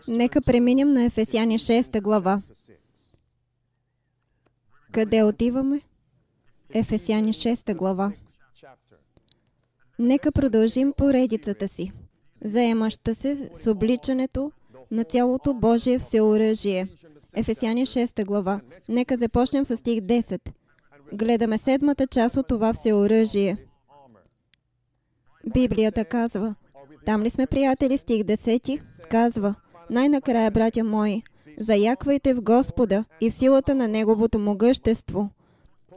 Нека преминем на Ефесяни 6 глава. Къде отиваме? Ефесяни 6 глава. Нека продължим поредицата си, заемаща се с обличането на цялото Божие всеоръжие. Ефесяни 6 глава. Нека започнем с стих 10. Гледаме седмата част от това всеоръжие. Библията казва, там ли сме, приятели? Стих 10 казва: най-накрая, братя мои, заяквайте в Господа и в силата на Неговото могъщество.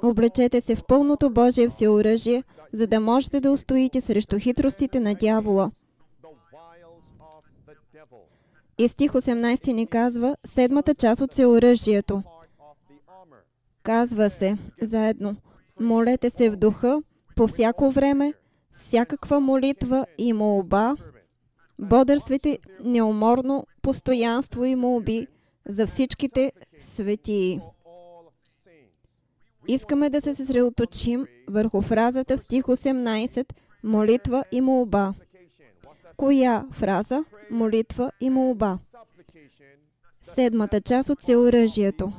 Облечете се в пълното Божие всеоръжие, за да можете да устоите срещу хитростите на дявола. И стих 18 ни казва седмата част от всеоръжието. Казва се заедно: молете се в духа по всяко време, всякаква молитва и молба, бодрствайте неуморно постоянство и молби за всичките светии. Искаме да се съсредоточим върху фразата в стих 18 молитва и молба. Коя фраза? Молитва и молба. Седмата част от всеоръжието.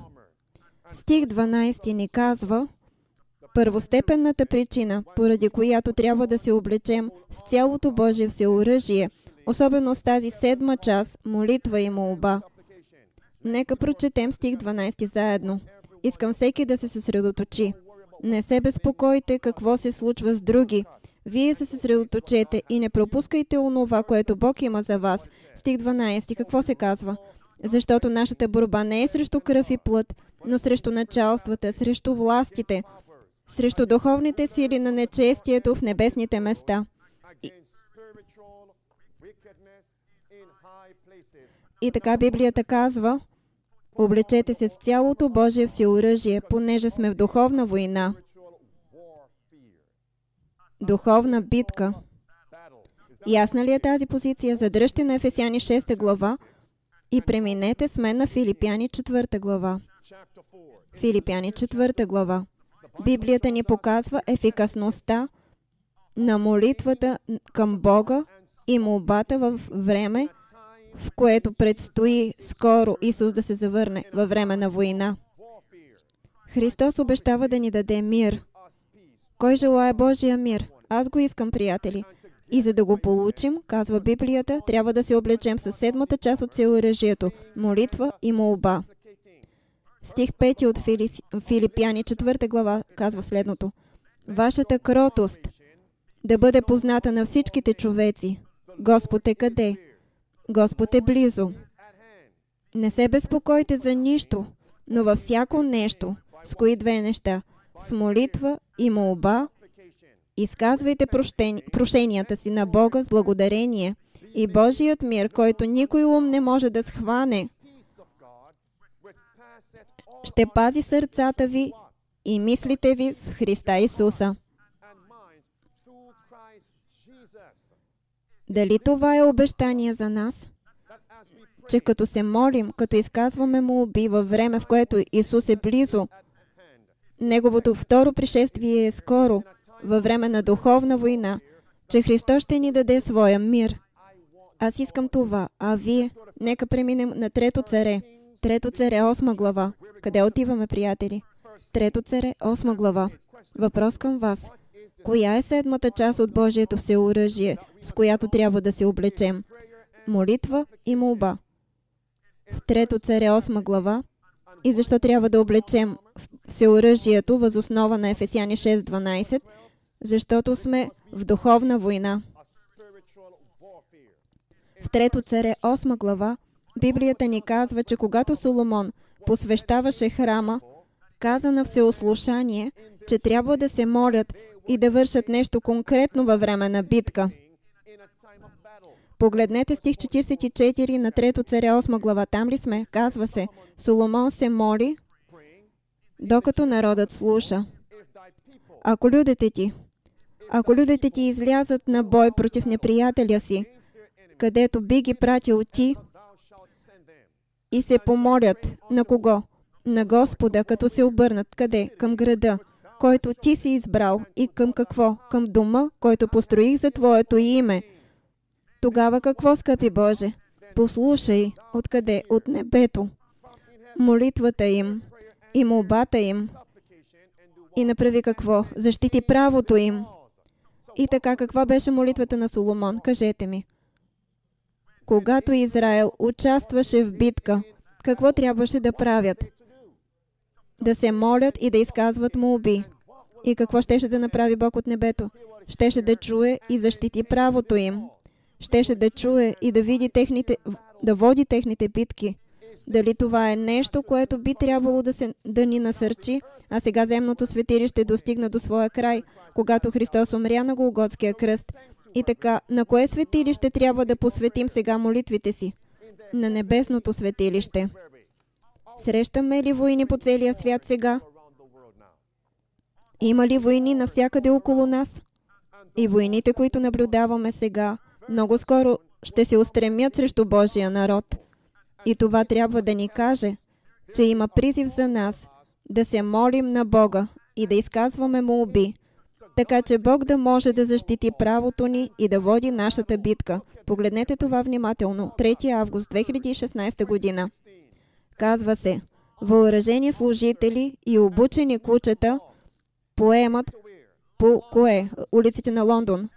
Стих 12 ни казва първостепенната причина, поради която трябва да се облечем с цялото Божие всеоръжие, особено с тази седма част, молитва и молба. Нека прочетем стих 12 заедно. Искам всеки да се съсредоточи. Не се безпокойте какво се случва с други. Вие се съсредоточете и не пропускайте онова, което Бог има за вас. Стих 12. Какво се казва? Защото нашата борба не е срещу кръв и плът, но срещу началствата, срещу властите, срещу духовните сили на нечестието в небесните места. И така Библията казва: облечете се с цялото Божие всеоръжие, понеже сме в духовна война. Духовна битка. Ясна ли е тази позиция? Задръжте на Ефесяни 6 глава и преминете с мен на Филипяни 4 глава. Филипяни 4 глава. Библията ни показва ефикасността на молитвата към Бога и молбата в време, в което предстои скоро Исус да се завърне, във време на война. Христос обещава да ни даде мир. Кой желае Божия мир? Аз го искам, приятели. И за да го получим, казва Библията, трябва да се облечем със седмата част от всеоръжието – молитва и молба. Стих 5 от Филипяни 4 глава казва следното: вашата кротост да бъде позната на всичките човеци. Господ е къде? Господ е близо. Не се безпокойте за нищо, но във всяко нещо, с кои две неща, с молитва и молба, изказвайте прошенията си на Бога с благодарение, и Божият мир, който никой ум не може да схване, ще пази сърцата ви и мислите ви в Христа Исуса. Дали това е обещание за нас? Че като се молим, като изказваме молби във време, в което Исус е близо, Неговото второ пришествие е скоро, във време на духовна война, че Христос ще ни даде своя мир. Аз искам това, а вие? Нека преминем на Трето царе. Трето царе, 8 глава. Къде отиваме, приятели? Трето царе, 8 глава. Въпрос към вас. Коя е седмата част от Божието всеоръжие, с която трябва да се облечем? Молитва и молба. В Трето царе, 8 глава. И защо трябва да облечем всеоръжието въз основа на Ефесяни 6.12? Защото сме в духовна война. В Трето царе, 8 глава, Библията ни казва, че когато Соломон посвещаваше храма, каза на всеослушание, че трябва да се молят и да вършат нещо конкретно във време на битка. Погледнете стих 44 на Трето царе 8 глава. Там ли сме? Казва се: Соломон се моли, докато народът слуша. Ако людите ти излязат на бой против неприятеля си, където би ги пратил ти, и се помолят на кого? На Господа, като се обърнат къде? Към града, който ти си избрал, и към какво? Към дома, който построих за Твоето име. Тогава какво, скъпи Боже? Послушай откъде? От небето. Молитвата им и молбата им. И направи какво? Защити правото им. И така, каква беше молитвата на Соломон? Кажете ми. Когато Израел участваше в битка, какво трябваше да правят? Да се молят и да изказват молби. И какво щеше да направи Бог от небето? Щеше да чуе и защити правото им. Щеше да чуе и да види да води техните битки. Дали това е нещо, което би трябвало да ни насърчи, а сега земното светилище достигна до своя край, когато Христос умря на Голготския кръст. И така, на кое светилище трябва да посветим сега молитвите си? На небесното светилище. Срещаме ли войни по целия свят сега? Има ли войни навсякъде около нас? И войните, които наблюдаваме сега, много скоро ще се устремят срещу Божия народ. И това трябва да ни каже, че има призив за нас да се молим на Бога и да изказваме молби, така че Бог да може да защити правото ни и да води нашата битка. Погледнете това внимателно. 3 август 2016 година. Казва се, въоръжени служители и обучени кучета поемат по кое? Улиците на Лондон.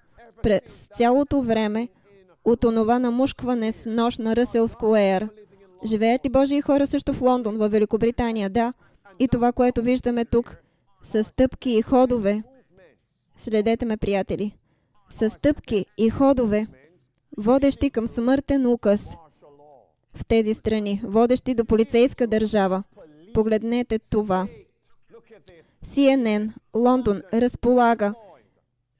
През цялото време от онова намушкване с нож на Ръсел Скуер. Живеят ли Божии хора също в Лондон, във Великобритания? Да. И това, което виждаме тук, с стъпки и ходове. Следете ме, приятели. С стъпки и ходове, водещи към смъртен указ в тези страни, водещи до полицейска държава. Погледнете това. CNN, Лондон, разполага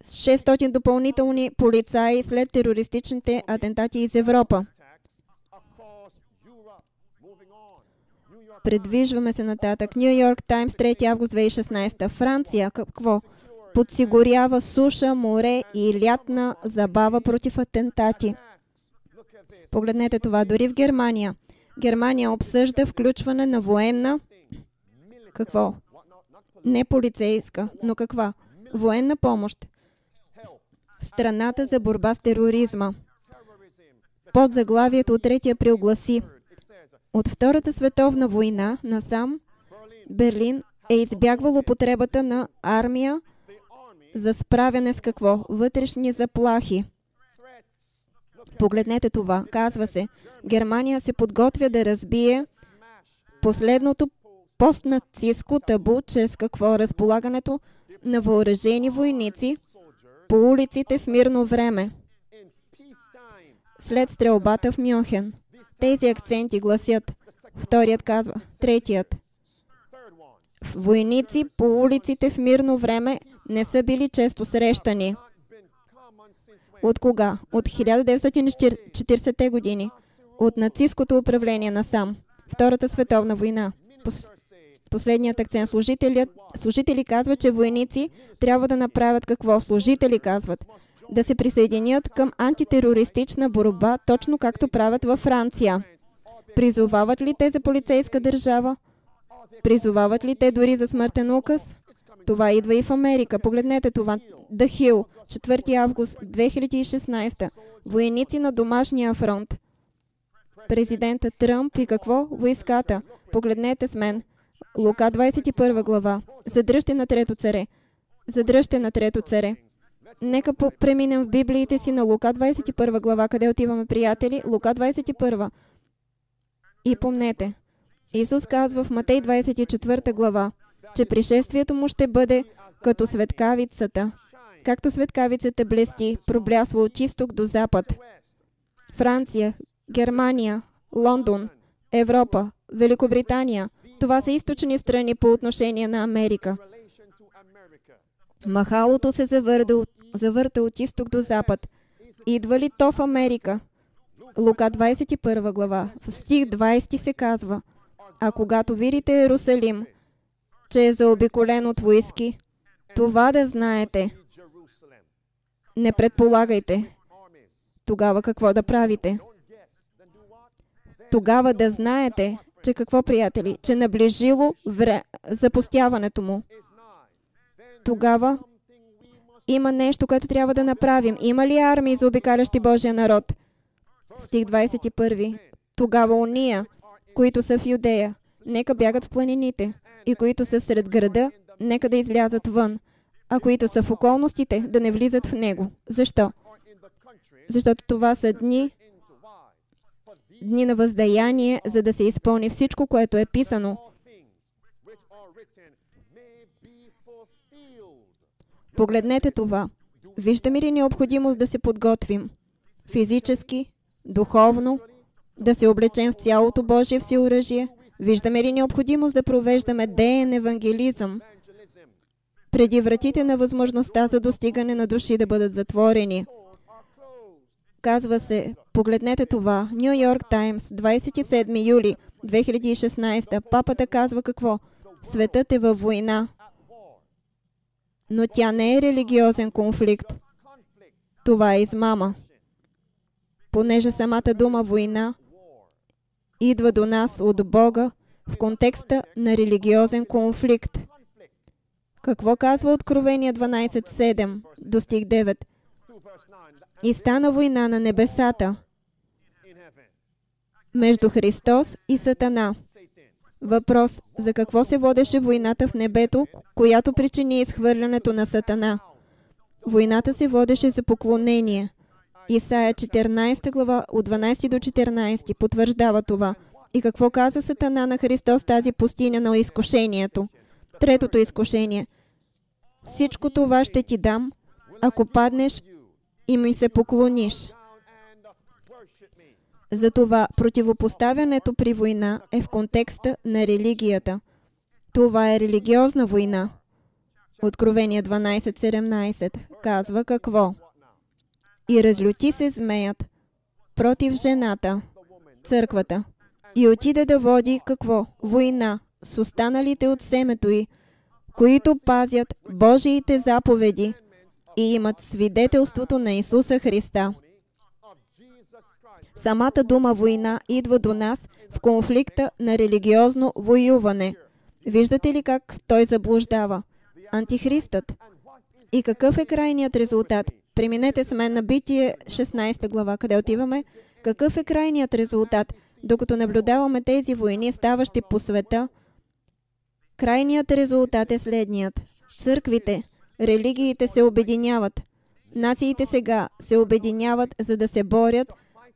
с 600 допълнителни полицаи след терористичните атентати из Европа. Предвижваме се нататък. Ню Йорк Таймс, 3 август 2016. Франция, какво? Подсигурява суша, море и лятна забава против атентати. Погледнете това. Дори в Германия. Германия обсъжда включване на военна, какво? Не полицейска, но каква? Военна помощ в страната за борба с тероризма. Под заглавието от 3 април гласи: от Втората световна война насам Берлин е избягвал употребата на армия за справяне с какво? Вътрешни заплахи. Погледнете това. Казва се, Германия се подготвя да разбие последното постнацистско табу чрез какво? Разполагането на въоръжени войници по улиците в мирно време. След стрелбата в Мюнхен. Тези акценти гласят. Вторият казва. Третият. Войници по улиците в мирно време не са били често срещани. От кога? От 1940-те години. От нацистското управление насам. Втората световна война. Последният акцент. Служители казват, че войници трябва да направят какво? Служители казват. Да се присъединят към антитерористична борба, точно както правят във Франция. Призовават ли те за полицейска държава? Призовават ли те дори за смъртен указ? Това идва и в Америка. Погледнете това. The Hill, 4 август 2016. Войници на домашния фронт. Президента Тръмп и какво? Войската. Погледнете с мен. Лука 21 глава. Задръжте на Трето царе. Задръжте на Трето царе. Нека преминем в Библиите си на Лука 21 глава. Къде отиваме, приятели? Лука 21. И помнете, Исус казва в Матей 24 глава, че пришествието му ще бъде като светкавицата. Както светкавицата блести, проблясва от изток до запад. Франция, Германия, Лондон, Европа, Великобритания. Това са източни страни по отношение на Америка. Махалото се завърта от изток до запад. Идва ли то в Америка? Лука 21 глава. В стих 20 се казва: а когато видите Иерусалим, че е заобиколен от войски, това да знаете. Не предполагайте. Тогава какво да правите? Тогава да знаете, че какво, приятели? Че наближило запустяването му. Тогава има нещо, което трябва да направим. Има ли армии заобикалящи Божия народ? Стих 21. Тогава уния, които са в Юдея, нека бягат в планините, и които са всред града, нека да излязат вън, а които са в околностите, да не влизат в него. Защо? Защото това са дни на въздаяние, за да се изпълни всичко, което е писано. Погледнете това. Виждаме ли необходимост да се подготвим? Физически, духовно, да се облечем в цялото Божие всеоръжие? Виждаме ли необходимост да провеждаме деен евангелизъм преди вратите на възможността за достигане на души да бъдат затворени? Казва се, погледнете това, Ню Йорк Таймс, 27 юли 2016. Папата казва какво? Светът е във война. Но тя не е религиозен конфликт. Това е измама. Понеже самата дума война идва до нас от Бога в контекста на религиозен конфликт. Какво казва Откровение 12:7 до стих 9? И стана война на небесата между Христос и Сатана. Въпрос: за какво се водеше войната в небето, която причини изхвърлянето на Сатана? Войната се водеше за поклонение. Исаия 14 глава от 12 до 14 потвърждава това. И какво каза Сатана на Христос тази пустиня на изкушението? Третото изкушение. Всичко това ще ти дам, ако паднеш и ми се поклониш. Затова противопоставянето при война е в контекста на религията. Това е религиозна война. Откровение 12:17 казва какво? И разлюти се змеят против жената, църквата, и отиде да води какво? Война с останалите от семето й, които пазят Божиите заповеди и имат свидетелството на Исуса Христа. Самата дума война идва до нас в конфликта на религиозно воюване. Виждате ли как той заблуждава? Антихристът. И какъв е крайният резултат? Преминете с мен на Битие 16 глава. Къде отиваме? Какъв е крайният резултат? Докато наблюдаваме тези войни, ставащи по света, крайният резултат е следният. Църквите, религиите се обединяват. Нациите сега се обединяват, за да се борят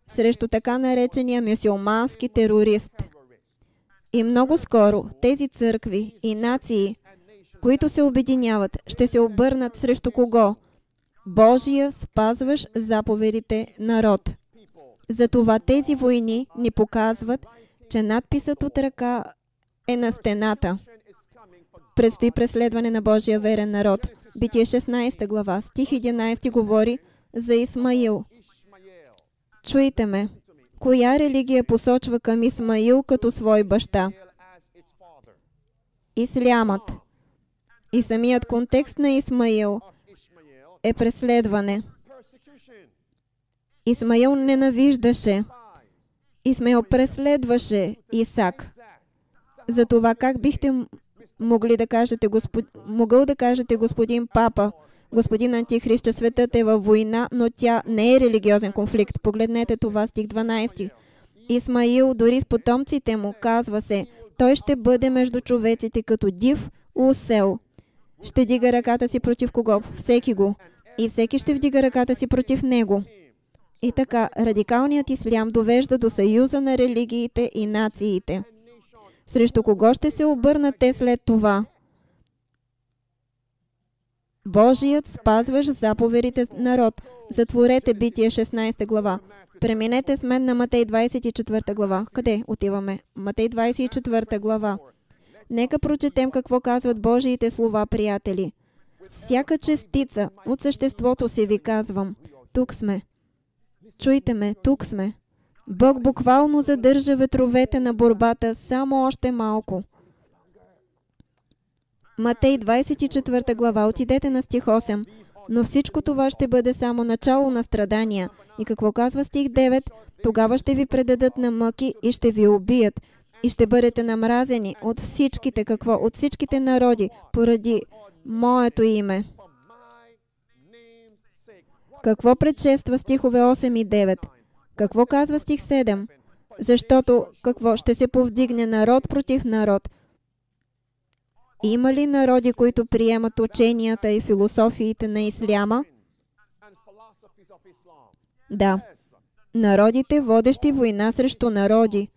срещу така наречения мюсюлмански терорист. И много скоро тези църкви и нации, които се обединяват, ще се обърнат срещу кого? Божия, спазваш заповедите народ. Затова тези войни ни показват, че надписът от ръка е на стената. Предстои преследване на Божия верен народ. Битие 16 глава, стих 11 говори за Исмаил. Чуйте ме. Коя религия посочва към Исмаил като свой баща? Ислямът. И самият контекст на Исмаил е преследване. Исмаил ненавиждаше. Исмаил преследваше Исак. Затова как бихте могъл да кажете, господин Папа, господин Антихрист, че светът е във война, но тя не е религиозен конфликт. Погледнете това, стих 12. Исмаил, дори с потомците му, казва се, той ще бъде между човеците като див усел. Ще дига ръката си против кого? Всеки го. И всеки ще вдига ръката си против него. И така, радикалният ислям довежда до съюза на религиите и нациите. Срещу кого ще се обърнат те след това? Божият, спазваш заповедите народ. Затворете Битие 16 глава. Преминете с мен на Матей 24 глава. Къде отиваме? Матей 24 глава. Нека прочетем какво казват Божиите слова, приятели. Всяка частица от съществото си ви казвам. Тук сме. Чуйте ме, тук сме. Бог буквално задържа ветровете на борбата само още малко. Матей 24 глава, отидете на стих 8. Но всичко това ще бъде само начало на страдания. И какво казва стих 9? Тогава ще ви предадат на мъки и ще ви убият. И ще бъдете намразени от всичките, какво? От всичките народи, поради моето име. Какво предшества стихове 8 и 9? Какво казва стих 7? Защото какво? Ще се повдигне народ против народ. Има ли народи, които приемат ученията и философиите на исляма? Да. Народите, водещи война срещу народи.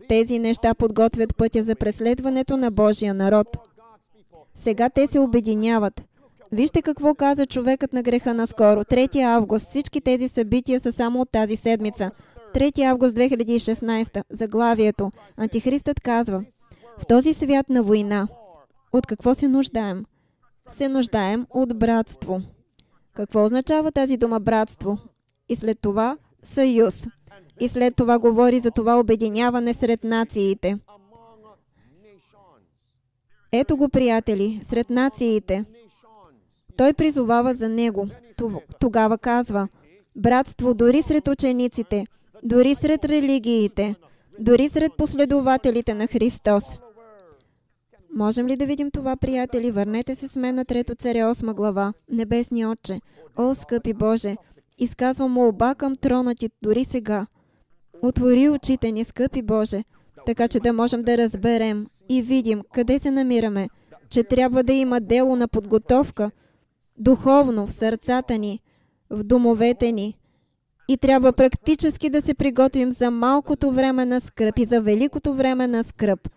Тези неща подготвят пътя за преследването на Божия народ. Сега те се обединяват. Вижте какво каза човекът на греха наскоро. 3 август. Всички тези събития са само от тази седмица. 3 август 2016. Заглавието. Антихристът казва: в този свят на война, от какво се нуждаем? Се нуждаем от братство. Какво означава тази дума братство? И след това съюз. И след това говори за това обединяване сред нациите. Ето го, приятели, сред нациите. Той призовава за него. Тогава казва: братство дори сред учениците, дори сред религиите, дори сред последователите на Христос. Можем ли да видим това, приятели? Върнете се с мен на 3 Царе 8 глава. Небесни Отче, о, скъпи Боже, изказвам молба към трона Ти дори сега. Отвори очите ни, скъпи Боже, така че да можем да разберем и видим къде се намираме, че трябва да има дело на подготовка, духовно в сърцата ни, в домовете ни. И трябва практически да се приготвим за малкото време на скръб и за великото време на скръб.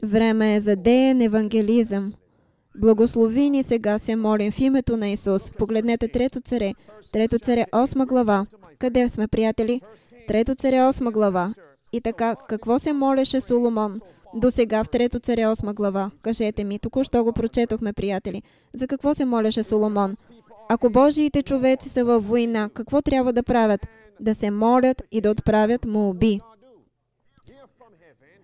Време е за деен евангелизъм. Благослови ни сега, се молим в името на Исус. Погледнете 3 Царе. 3 Царе 8 глава. Къде сме, приятели? 3 Царе 8 глава. И така, какво се молеше Соломон до сега в 3 Царе 8 глава? Кажете ми, току-що го прочетохме, приятели. За какво се молеше Соломон? Ако Божиите човеци са във война, какво трябва да правят? Да се молят и да отправят молби.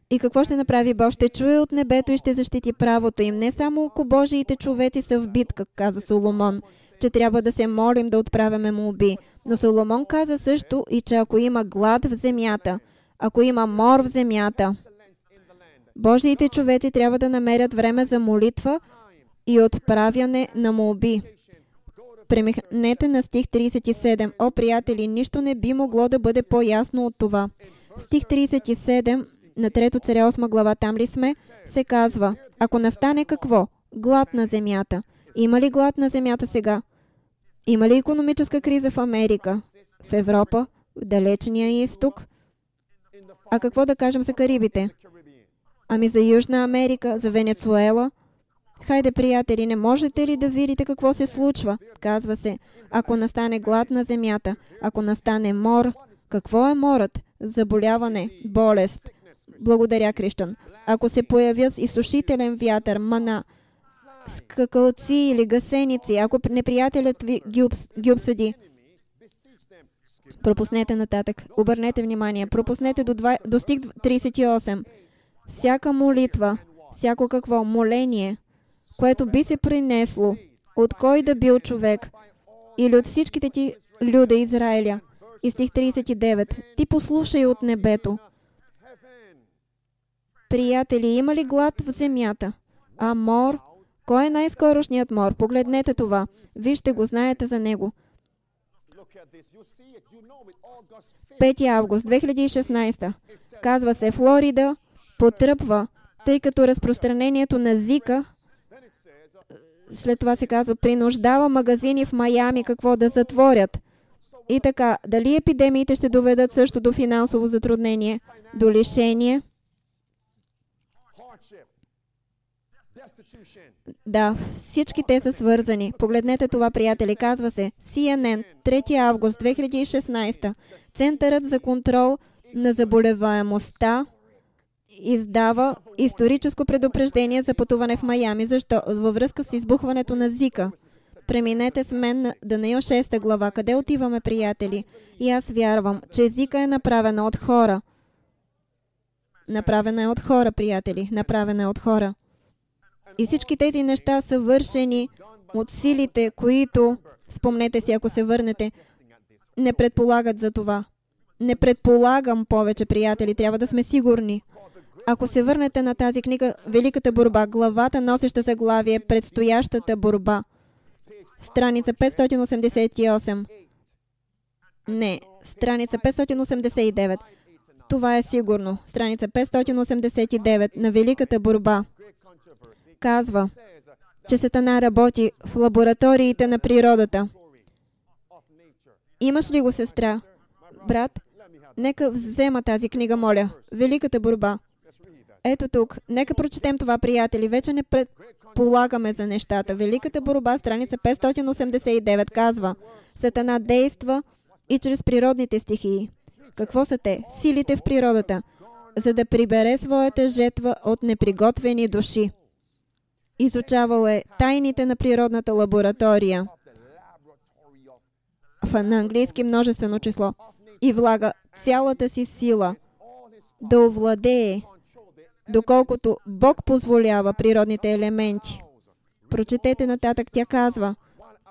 И какво ще направи Бог? Ще чуе от небето и ще защити правото им. Не само ако Божиите човеци са в битка, каза Соломон, че трябва да се молим да отправяме молби. Но Соломон каза също и че ако има глад в земята, ако има мор в земята, Божиите човеци трябва да намерят време за молитва и отправяне на молби. Преминете на стих 37. О, приятели, нищо не би могло да бъде по-ясно от това. Стих 37 на 3 Царе 8 глава, там ли сме, се казва: ако настане какво? Глад на земята. Има ли глад на земята сега? Има ли икономическа криза в Америка, в Европа, в далечния изток? А какво да кажем за Карибите? Ами за Южна Америка, за Венецуела? Хайде, приятели, не можете ли да видите какво се случва? Казва се: ако настане глад на земята, ако настане мор. Какво е морът? Заболяване, болест. Благодаря, Крищан. Ако се появя с изсушителен вятър, мана, скакалци или гасеници, ако неприятелят ви ги обсъди. Пропуснете нататък. Обърнете внимание. Пропуснете до стих 38. Всяка молитва, всяко какво моление, което би се принесло от кой да бил човек или от всичките ти люда Израиля. И стих 39. Ти послушай от небето. Приятели, има ли глад в земята? А мор? Кой е най-скорошният мор? Погледнете това. Вижте го, знаете за него. 5 август 2016. Казва се: Флорида потръпва, тъй като разпространението на Зика, след това се казва, принуждава магазини в Майами какво да затворят. И така, дали епидемиите ще доведат също до финансово затруднение, до лишение? Да, всички те са свързани. Погледнете това, приятели. Казва се CNN, 3 август 2016. Центърът за контрол на заболеваемостта издава историческо предупреждение за пътуване в Майами. Защо? Във връзка с избухването на Зика. Преминете с мен на Даниил 6 глава. Къде отиваме, приятели? И аз вярвам, че Зика е направена от хора. Направена е от хора, приятели. Направена е от хора. И всички тези неща са вършени от силите, които, спомнете си, ако се върнете, не предполагат за това. Не предполагам повече, приятели, трябва да сме сигурни. Ако се върнете на тази книга Великата борба, главата носеща заглавие Предстоящата борба, страница 588. Не, страница 589. Това е сигурно. Страница 589 на Великата борба казва, че Сатана работи в лабораториите на природата. Имаш ли го, сестра? Брат, нека взема тази книга, моля. Великата борба. Ето тук. Нека прочетем това, приятели. Вече не предполагаме за нещата. Великата борба, страница 589 казва, Сатана действа и чрез природните стихии. Какво са те? Силите в природата, за да прибере своята жетва от неприготвени души. Изучавал е тайните на природната лаборатория, на английски множествено число, и влага цялата си сила да овладее, доколкото Бог позволява природните елементи. Прочетете нататък, тя казва,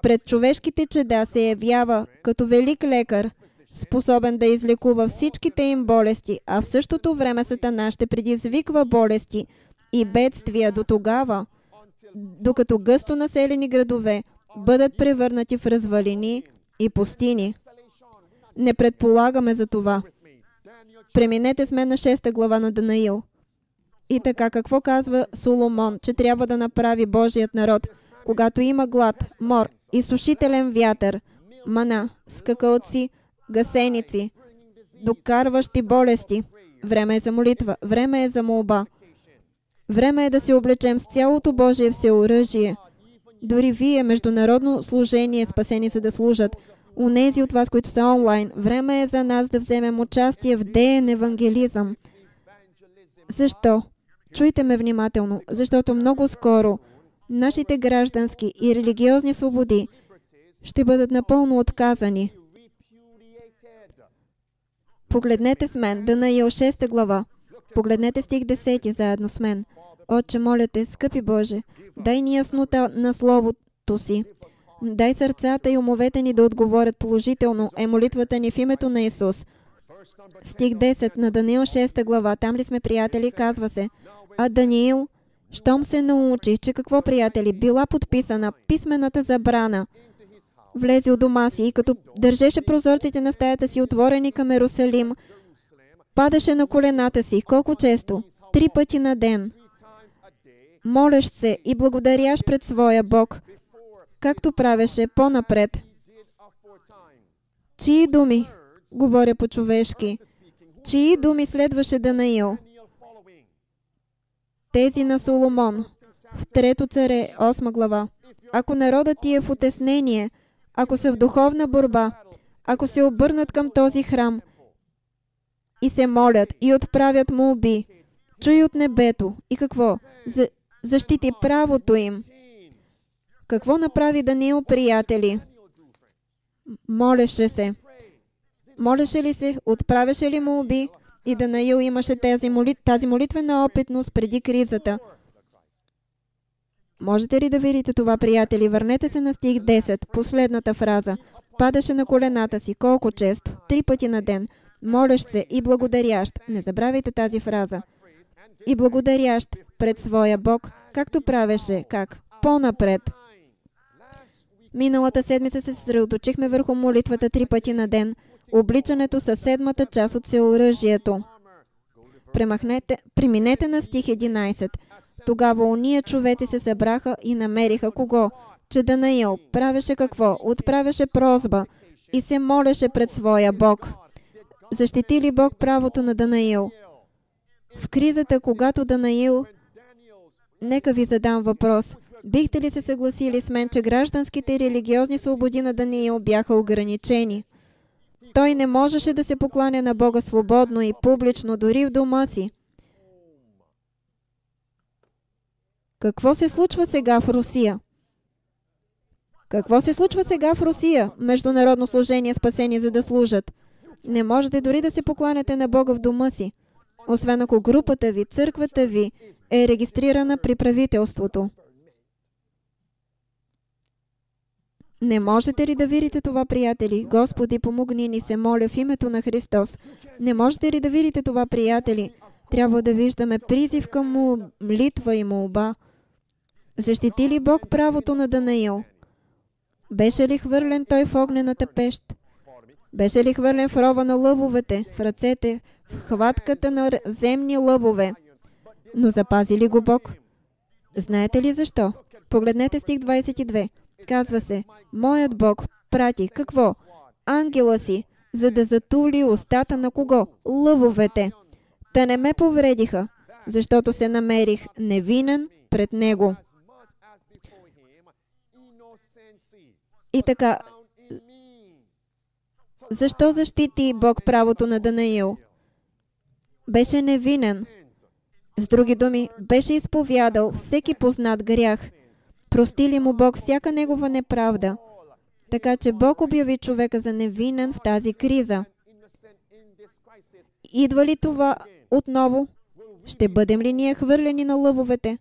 пред човешките чеда се явява като велик лекар, способен да излекува всичките им болести, а в същото време Сатана ще предизвиква болести и бедствия до тогава, докато гъсто населени градове бъдат превърнати в развалини и пустини. Не предполагаме за това. Преминете с мен на 6 глава на Данаил. И така, какво казва Соломон, че трябва да направи Божият народ, когато има глад, мор, изсушителен вятър, мана, скакалци, гасеници, докарващи болести? Време е за молитва, време е за молба. Време е да се облечем с цялото Божие всеоръжие. Дори вие, международно служение, спасени за да служат, унези от вас, които са онлайн, време е за нас да вземем участие в деен евангелизъм. Защо? Чуйте ме внимателно, защото много скоро нашите граждански и религиозни свободи ще бъдат напълно отказани. Погледнете с мен, Данаил 6 глава. Погледнете стих 10 заедно с мен. Отче, моля те, скъпи Боже, дай ни яснота на Словото си. Дай сърцата и умовете ни да отговорят положително, е молитвата ни в името на Исус. Стих 10 на Даниил 6 глава. Там ли сме, приятели? Казва се. А Даниил, щом се научи, че какво, приятели, била подписана писмената забрана, влезе у дома си и като държеше прозорците на стаята си отворени към Ерусалим, падаше на колената си. Колко често? 3 пъти на ден. Молещ се и благодарящ пред своя Бог, както правеше по-напред. Чии думи? Говоря по-човешки. Чии думи следваше Данаил? Тези на Соломон. В 3 царе, 8 глава. Ако народът ти е в утеснение, ако са в духовна борба, ако се обърнат към този храм и се молят и отправят молби, чуй от небето. И какво? Защити правото им. Какво направи Даниил, приятели? Молеше се. Молеше ли се? Отправяше ли молби? И Данаил имаше тази молитвена опитност преди кризата. Можете ли да видите това, приятели? Върнете се на стих 10, последната фраза. Падаше на колената си. Колко често? 3 пъти на ден. Молещ се и благодарящ. Не забравяйте тази фраза. И благодарящ пред своя Бог, както правеше, как? По-напред. Миналата седмица се съсредоточихме върху молитвата 3 пъти на ден, обличането със 7-та част от всеоръжието. Преминете на стих 11. Тогава ония човеци се събраха и намериха кого? Че Данаил правеше какво? Отправяше прозба и се молеше пред своя Бог. Защити ли Бог правото на Данаил? В кризата, когато Данаил... Нека ви задам въпрос. Бихте ли се съгласили с мен, че гражданските и религиозни свободи на Даниил бяха ограничени? Той не можеше да се покланя на Бога свободно и публично, дори в дома си. Какво се случва сега в Русия? Какво се случва сега в Русия? Международно служение, спасени за да служат. Не можете дори да се покланяте на Бога в дома си, освен ако групата ви, църквата ви е регистрирана при правителството. Не можете ли да видите това, приятели? Господи, помогни ни, се моля в името на Христос. Не можете ли да видите това, приятели? Трябва да виждаме призив към молитва и молба. Защити ли Бог правото на Данаил? Беше ли хвърлен той в огнената пещ? Беше ли хвърлен в рова на лъвовете, в ръцете, в хватката на земни лъвове? Но запази ли го Бог? Знаете ли защо? Погледнете стих 22. Казва се, моят Бог прати какво? Ангела си, за да затули устата на кого? Лъвовете. Та не ме повредиха, защото се намерих невинен пред него. И така, защо защити Бог правото на Данаил? Беше невинен. С други думи, беше изповядал всеки познат грях. Прости ли му Бог всяка негова неправда? Така че Бог обяви човека за невинен в тази криза. Идва ли това отново? Ще бъдем ли ние хвърлени на лъвовете?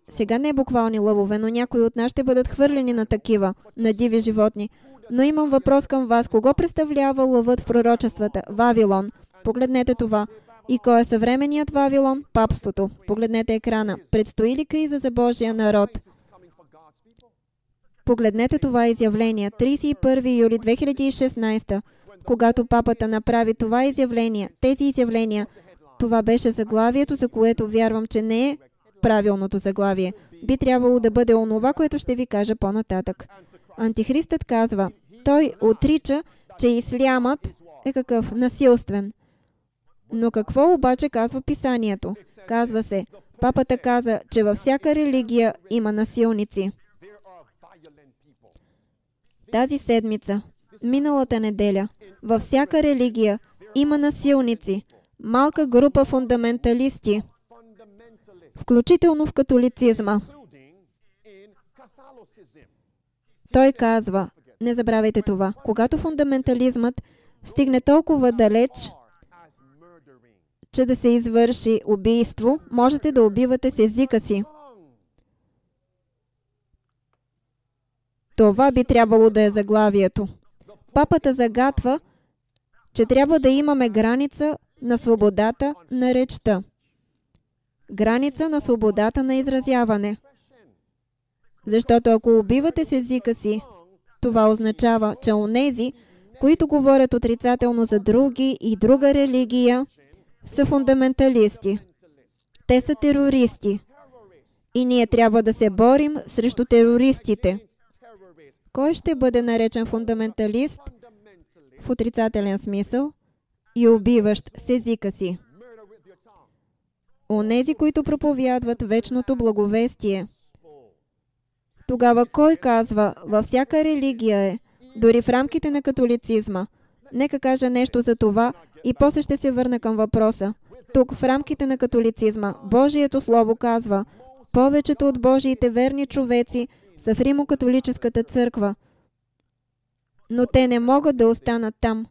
Сега не буквални лъвове, но някои от нас ще бъдат хвърлени на такива, на диви животни. Но имам въпрос към вас. Кого представлява лъвът в пророчествата? Вавилон. Погледнете това. И кой е съвременният Вавилон? Папството. Погледнете екрана. Предстои ли криза за Божия народ? Погледнете това изявление. 31 юли 2016. Когато папата направи това изявление, тези изявления, това беше заглавието, за което вярвам, че не е правилното заглавие. Би трябвало да бъде онова, което ще ви кажа по-нататък. Антихристът казва, той отрича, че ислямът е какъв? Насилствен. Но какво обаче казва писанието? Казва се, папата каза, че във всяка религия има насилници. Тази седмица, миналата неделя, във всяка религия има насилници, малка група фундаменталисти, включително в католицизма. Той казва, не забравяйте това, когато фундаментализмът стигне толкова далеч, че да се извърши убийство, можете да убивате с езика си. Това би трябвало да е заглавието. Папата загатва, че трябва да имаме граница на свободата на речта. Граница на свободата на изразяване. Защото ако убивате с езика си, това означава, че онези, които говорят отрицателно за други и друга религия, са фундаменталисти. Те са терористи. И ние трябва да се борим срещу терористите. Кой ще бъде наречен фундаменталист в отрицателен смисъл и убиващ с езика си? Онези, които проповядват вечното благовестие. Тогава кой казва, във всяка религия е, дори в рамките на католицизма? Нека кажа нещо за това и после ще се върна към въпроса. Тук, в рамките на католицизма, Божието Слово казва, повечето от Божиите верни човеци са в Римо-католическата църква. Но те не могат да останат там.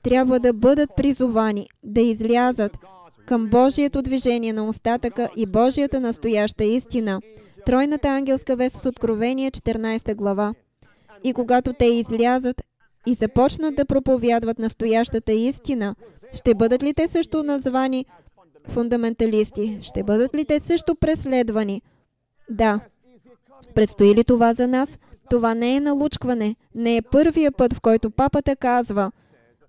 Трябва да бъдат призовани да излязат към Божието движение на остатъка и Божията настояща истина. Тройната ангелска вест от Откровение, 14 глава. И когато те излязат и започнат да проповядват настоящата истина, ще бъдат ли те също названи фундаменталисти? Ще бъдат ли те също преследвани? Да. Предстои ли това за нас? Това не е налучкване. Не е първия път, в който папата казва,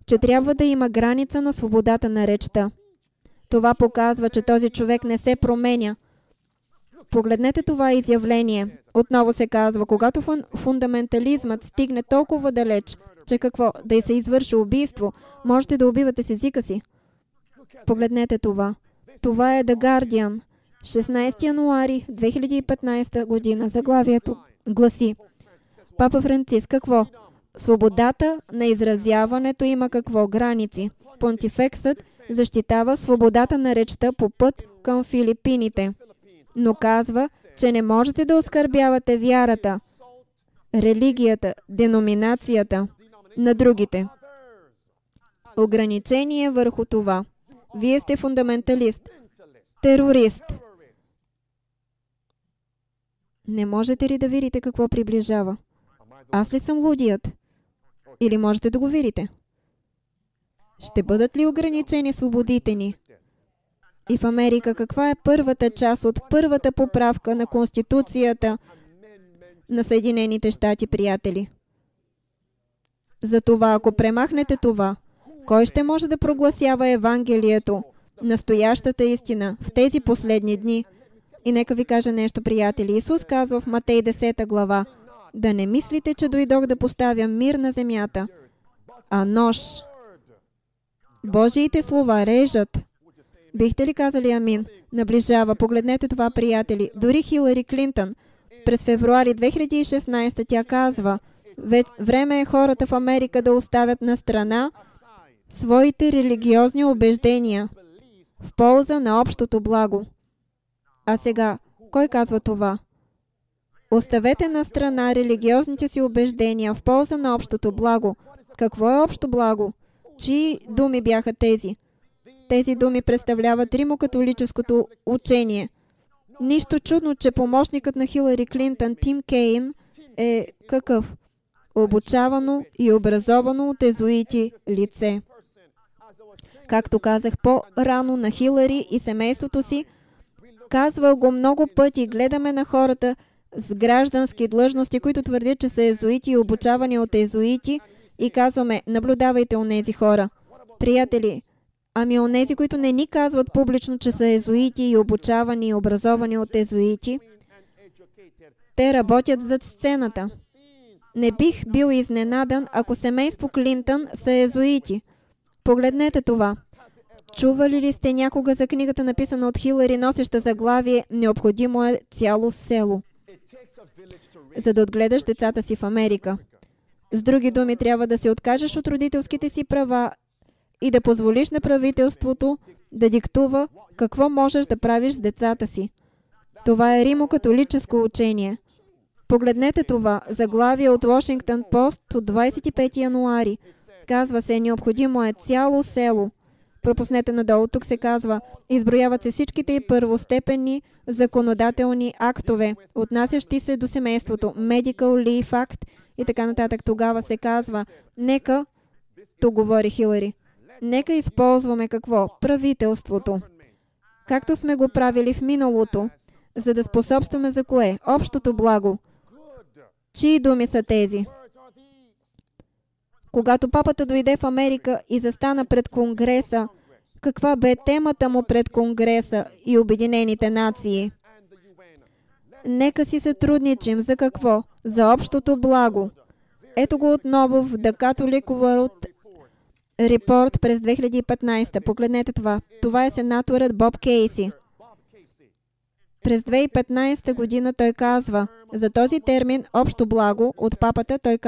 че трябва да има граница на свободата на речта. Това показва, че този човек не се променя. Погледнете това изявление. Отново се казва, когато фундаментализмът стигне толкова далеч, че какво? Да и се извърши убийство, можете да убивате с езика си. Погледнете това. Това е The Guardian. 16 януари 2015 година. Заглавието гласи: Папа Франциск, какво? Свободата на изразяването има какво? Граници. Понтифексът защитава свободата на речта по път към Филипините, но казва, че не можете да оскърбявате вярата, религията, деноминацията на другите. Ограничение върху това. Вие сте фундаменталист, терорист. Не можете ли да видите какво приближава? Аз ли съм лудият? Или можете да го видите? Ще бъдат ли ограничени свободите ни? И в Америка каква е първата част от първата поправка на Конституцията на Съединените щати, приятели? Затова, ако премахнете това, кой ще може да прогласява Евангелието, настоящата истина, в тези последни дни? И нека ви кажа нещо, приятели. Исус казва в Матей 10 глава, да не мислите, че дойдох да поставя мир на земята, а нож. Божиите слова режат. Бихте ли казали амин? Наближава. Погледнете това, приятели. Дори Хилари Клинтън през февруари 2016 тя казва, време е хората в Америка да оставят на страна своите религиозни убеждения в полза на общото благо. А сега, кой казва това? Оставете на страна религиозните си убеждения в полза на общото благо. Какво е общо благо? Чии думи бяха тези? Тези думи представляват римокатолическото учение. Нищо чудно, че помощникът на Хилари Клинтън, Тим Кейн, е какъв? Обучавано и образовано от езуити лице. Както казах по-рано на Хилари и семейството си, казва го много пъти, гледаме на хората с граждански длъжности, които твърдят, че са езуити и обучавани от езуити, и казваме, наблюдавайте онези хора. Приятели, ами онези, които не ни казват публично, че са езуити и обучавани и образовани от езуити, те работят зад сцената. Не бих бил изненадан, ако семейство Клинтън са езуити. Погледнете това. Чували ли сте някога за книгата, написана от Хилари, носеща заглавие "Необходимо е цяло село", за да отгледаш децата си в Америка? С други думи, трябва да се откажеш от родителските си права и да позволиш на правителството да диктува какво можеш да правиш с децата си. Това е римокатолическо учение. Погледнете това. Заглавие от Washington Post от 25 януари. Казва се, необходимо е цяло село. Пропуснете надолу. Тук се казва, изброяват се всичките и първостепенни законодателни актове, отнасящи се до семейството, Medical Leave Act и така нататък. Тогава се казва, нека, тук говори Хилари, нека използваме какво? Правителството. Както сме го правили в миналото, за да способстваме за кое? Общото благо. Чии думи са тези? Когато папата дойде в Америка и застана пред Конгреса, каква бе темата му пред Конгреса и Обединените нации? Нека си сътрудничим. За какво? За общото благо. Ето го отново в The Catholic World Report през 2015. Погледнете това. Това е сенаторът Боб Кейси. През 2015 година той казва, за този термин общо благо от папата той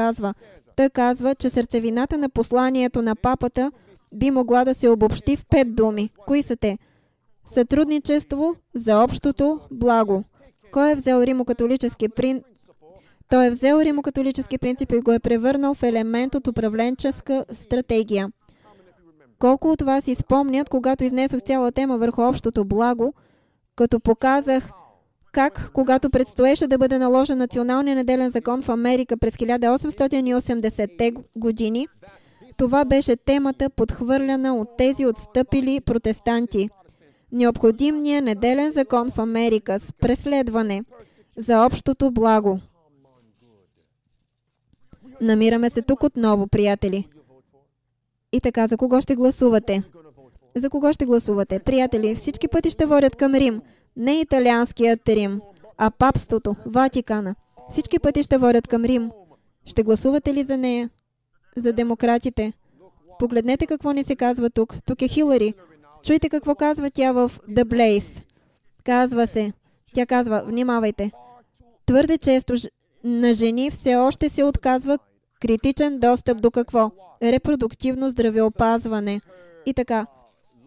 казва, че сърцевината на посланието на папата би могла да се обобщи в 5 думи. Кои са те? Сътрудничество за общото благо. Кой е взел римокатолически принцип? Той е взел римокатолически принцип и го е превърнал в елемент от управленческа стратегия. Колко от вас изпомнят, когато изнесох цяла тема върху общото благо, като показах как, когато предстоеше да бъде наложен националния неделен закон в Америка през 1880-те години, това беше темата, подхвърляна от тези отстъпили протестанти. Необходимният неделен закон в Америка с преследване за общото благо. Намираме се тук отново, приятели. И така, за кого ще гласувате? За кого ще гласувате? Приятели, всички пъти ще водят към Рим. Не италианският Рим, а папството, Ватикана. Всички пъти ще водят към Рим. Ще гласувате ли за нея? За демократите? Погледнете какво ни се казва тук. Тук е Хилари. Чуйте какво казва тя в The Blaze. Тя казва, внимавайте. Твърде често на жени все още се отказва критичен достъп до какво? Репродуктивно здравеопазване. И така,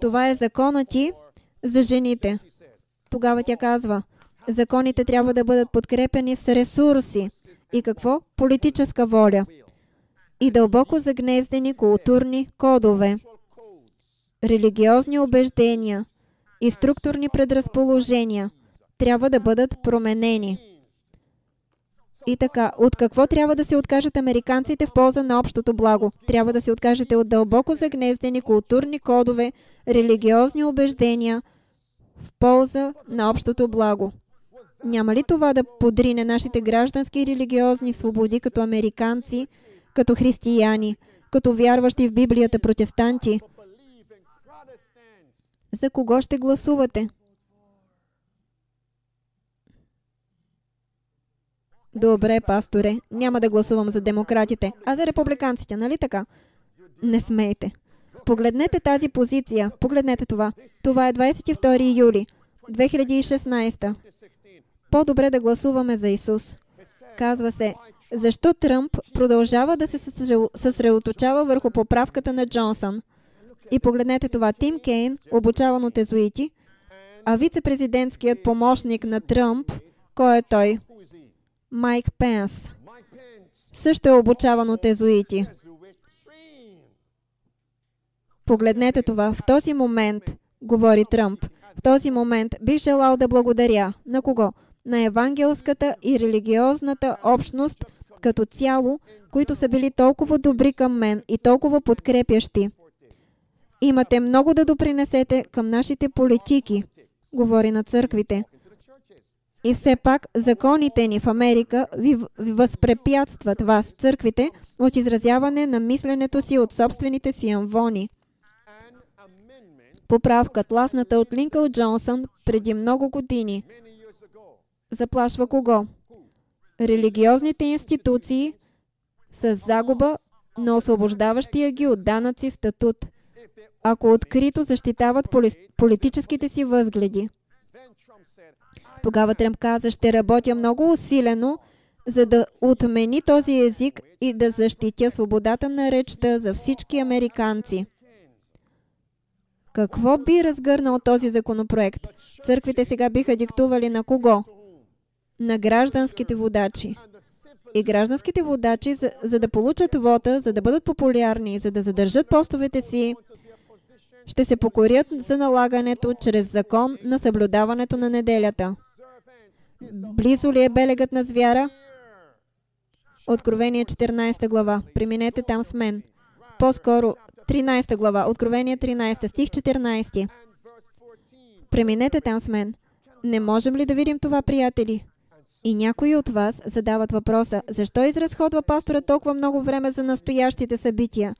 това е законът ти за жените. Тогава тя казва, законите трябва да бъдат подкрепени с ресурси. И какво? Политическа воля. И дълбоко загнездени културни кодове. Религиозни убеждения и структурни предразположения трябва да бъдат променени. И така, от какво трябва да се откажат американците в полза на общото благо? Трябва да се откажете от дълбоко загнездени културни кодове, религиозни убеждения в полза на общото благо. Няма ли това да подрине нашите граждански и религиозни свободи като американци, като християни, като вярващи в Библията протестанти, за кого ще гласувате? Добре, пасторе, няма да гласувам за демократите, а за републиканците, нали така? Не смейте. Погледнете тази позиция, погледнете това. Това е 22 юли 2016. По-добре да гласуваме за Исус. Казва се, защо Тръмп продължава да се съсредоточава върху поправката на Джонсън. И погледнете това. Тим Кейн, обучаван от езуити, а вице-президентският помощник на Тръмп, кой е той? Майк Пенс. Също е обучаван от езуити. Погледнете това. В този момент, говори Тръмп, в този момент бих желал да благодаря. На кого? На евангелската и религиозната общност като цяло, които са били толкова добри към мен и толкова подкрепящи. Имате много да допринесете към нашите политики, говори на църквите. И все пак законите ни в Америка ви възпрепятстват вас, църквите, от изразяване на мисленето си от собствените си амвони. Поправка, тласната от Линкъл Джонсън преди много години. Заплашва кого? Религиозните институции с загуба на освобождаващия ги от данъци статут, ако открито защитават политическите си възгледи. Тогава Тръмп каза, ще работя много усилено, за да отмени този език и да защитя свободата на речта за всички американци. Какво би разгърнал този законопроект? Църквите сега биха диктували на кого? На гражданските водачи. И гражданските водачи, за да получат вота, за да бъдат популярни, за да задържат постовете си, ще се покорят за налагането чрез закон на съблюдаването на неделята. Близо ли е белегът на звяра? Откровение 14 глава. Преминете там с мен. По-скоро 13 глава. Откровение 13, стих 14. Преминете там с мен. Не можем ли да видим това, приятели? И някои от вас задават въпроса, защо изразходва пастора толкова много време за настоящите събития?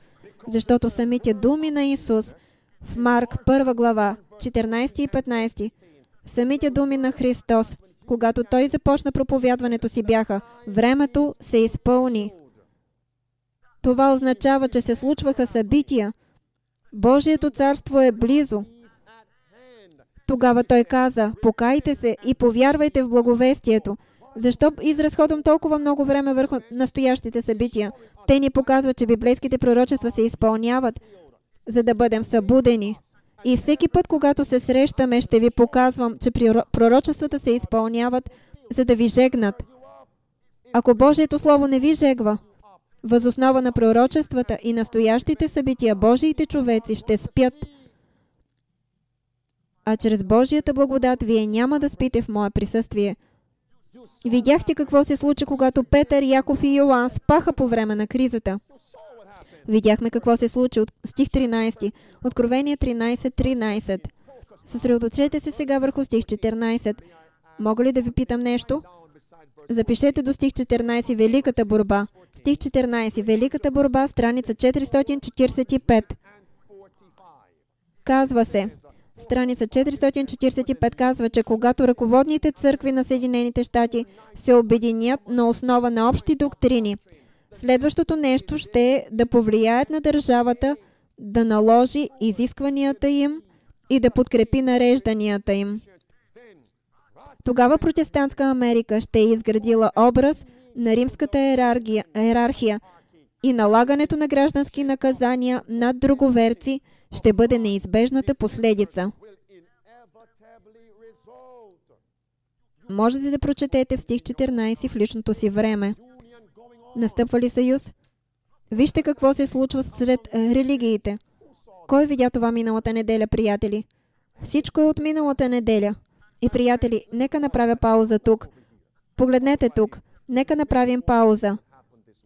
Защото самите думи на Исус в Марк 1 глава, 14 и 15, самите думи на Христос, когато Той започна проповядването си, бяха: времето се изпълни. Това означава, че се случваха събития. Божието царство е близо. Тогава Той каза: покайте се и повярвайте в благовестието. Защо изразходвам толкова много време върху настоящите събития? Те ни показват, че библейските пророчества се изпълняват, за да бъдем събудени. И всеки път, когато се срещаме, ще ви показвам, че пророчествата се изпълняват, за да ви жегнат. Ако Божието Слово не ви жегва, въз основа на пророчествата и настоящите събития, Божиите човеци ще спят. А чрез Божията благодат вие няма да спите в мое присъствие. Видяхте какво се случи, когато Петър, Яков и Йоан спаха по време на кризата. Видяхме какво се случи от стих 13. Откровение 13:13. Съсредоточете се сега върху стих 14. Мога ли да ви питам нещо? Запишете до стих 14 Великата борба. Стих 14. Великата борба, страница 445. Казва се, страница 445 казва, че когато ръководните църкви на Съединените щати се обединят на основа на общи доктрини, следващото нещо ще е да повлияят на държавата, да наложи изискванията им и да подкрепи нарежданията им. Тогава протестантска Америка ще е изградила образ на римската йерархия и налагането на граждански наказания над друговерци ще бъде неизбежната последица. Можете да прочетете в стих 14 в личното си време. Настъпва ли съюз? Вижте какво се случва сред религиите. Кой видя това миналата неделя, приятели? Всичко е от миналата неделя. И, приятели, нека направя пауза тук. Погледнете тук. Нека направим пауза.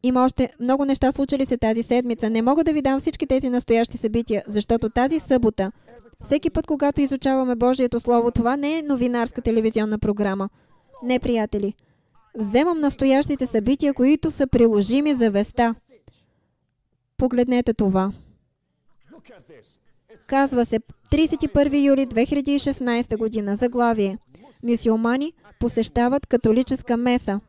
Има още много неща случили се тази седмица. Не мога да ви дам всички тези настоящи събития, защото тази събота, всеки път, когато изучаваме Божието Слово, това не е новинарска телевизионна програма. Не, приятели. Вземам настоящите събития, които са приложими за веста. Погледнете това. Казва се 31 юли 2016 година. Заглавие. Мюсюлмани посещават католическа меса.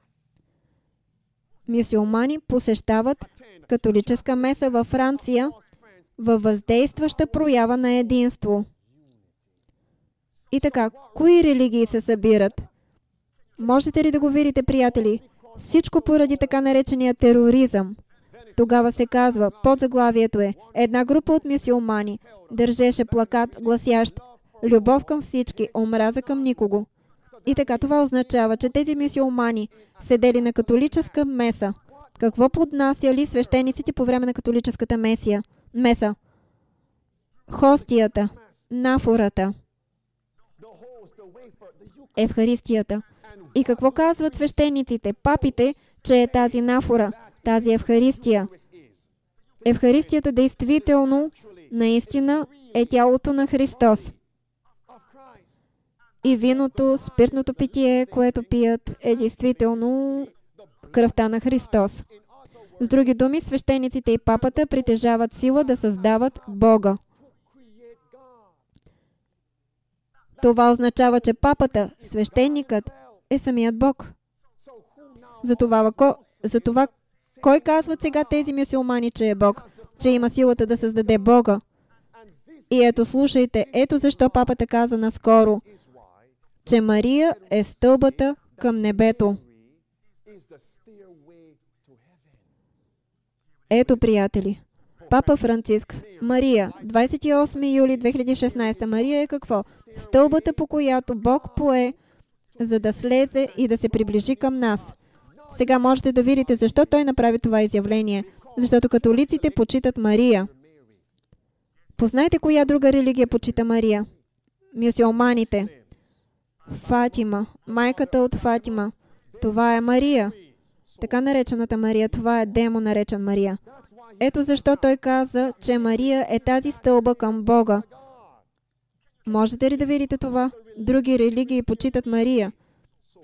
Мюсюлмани посещават католическа меса във Франция във въздействаща проява на единство. И така, кои религии се събират? Можете ли да го видите, приятели? Всичко поради така наречения тероризъм. Тогава се казва, под заглавието е, една група от мюсюлмани държеше плакат, гласящ любов към всички, омраза към никого. И така, това означава, че тези мюсюлмани седели на католическа меса. Какво поднасяли свещениците по време на католическата меса? Хостията, нафората, Евхаристията. И какво казват свещениците, папите, че е тази нафора, тази Евхаристия? Евхаристията действително, наистина е тялото на Христос. И виното, спиртното питие, което пият, е действително кръвта на Христос. С други думи, свещениците и папата притежават сила да създават Бога. Това означава, че папата, свещеникът, е самият Бог. Затова кой казват сега тези мюсюлмани, че е Бог? Че има силата да създаде Бога. И ето, слушайте, ето защо папата каза наскоро, че Мария е стълбата към небето. Ето, приятели, Папа Франциск, Мария, 28 юли 2016. Мария е какво? Стълбата, по която Бог пое, за да слезе и да се приближи към нас. Сега можете да видите защо той направи това изявление. Защото католиците почитат Мария. Познайте коя друга религия почита Мария? Мюсюлманите. Фатима, майката от Фатима. Това е Мария. Така наречената Мария, това е демон наречен Мария. Ето защо той каза, че Мария е тази стълба към Бога. Можете ли да видите това? Други религии почитат Мария.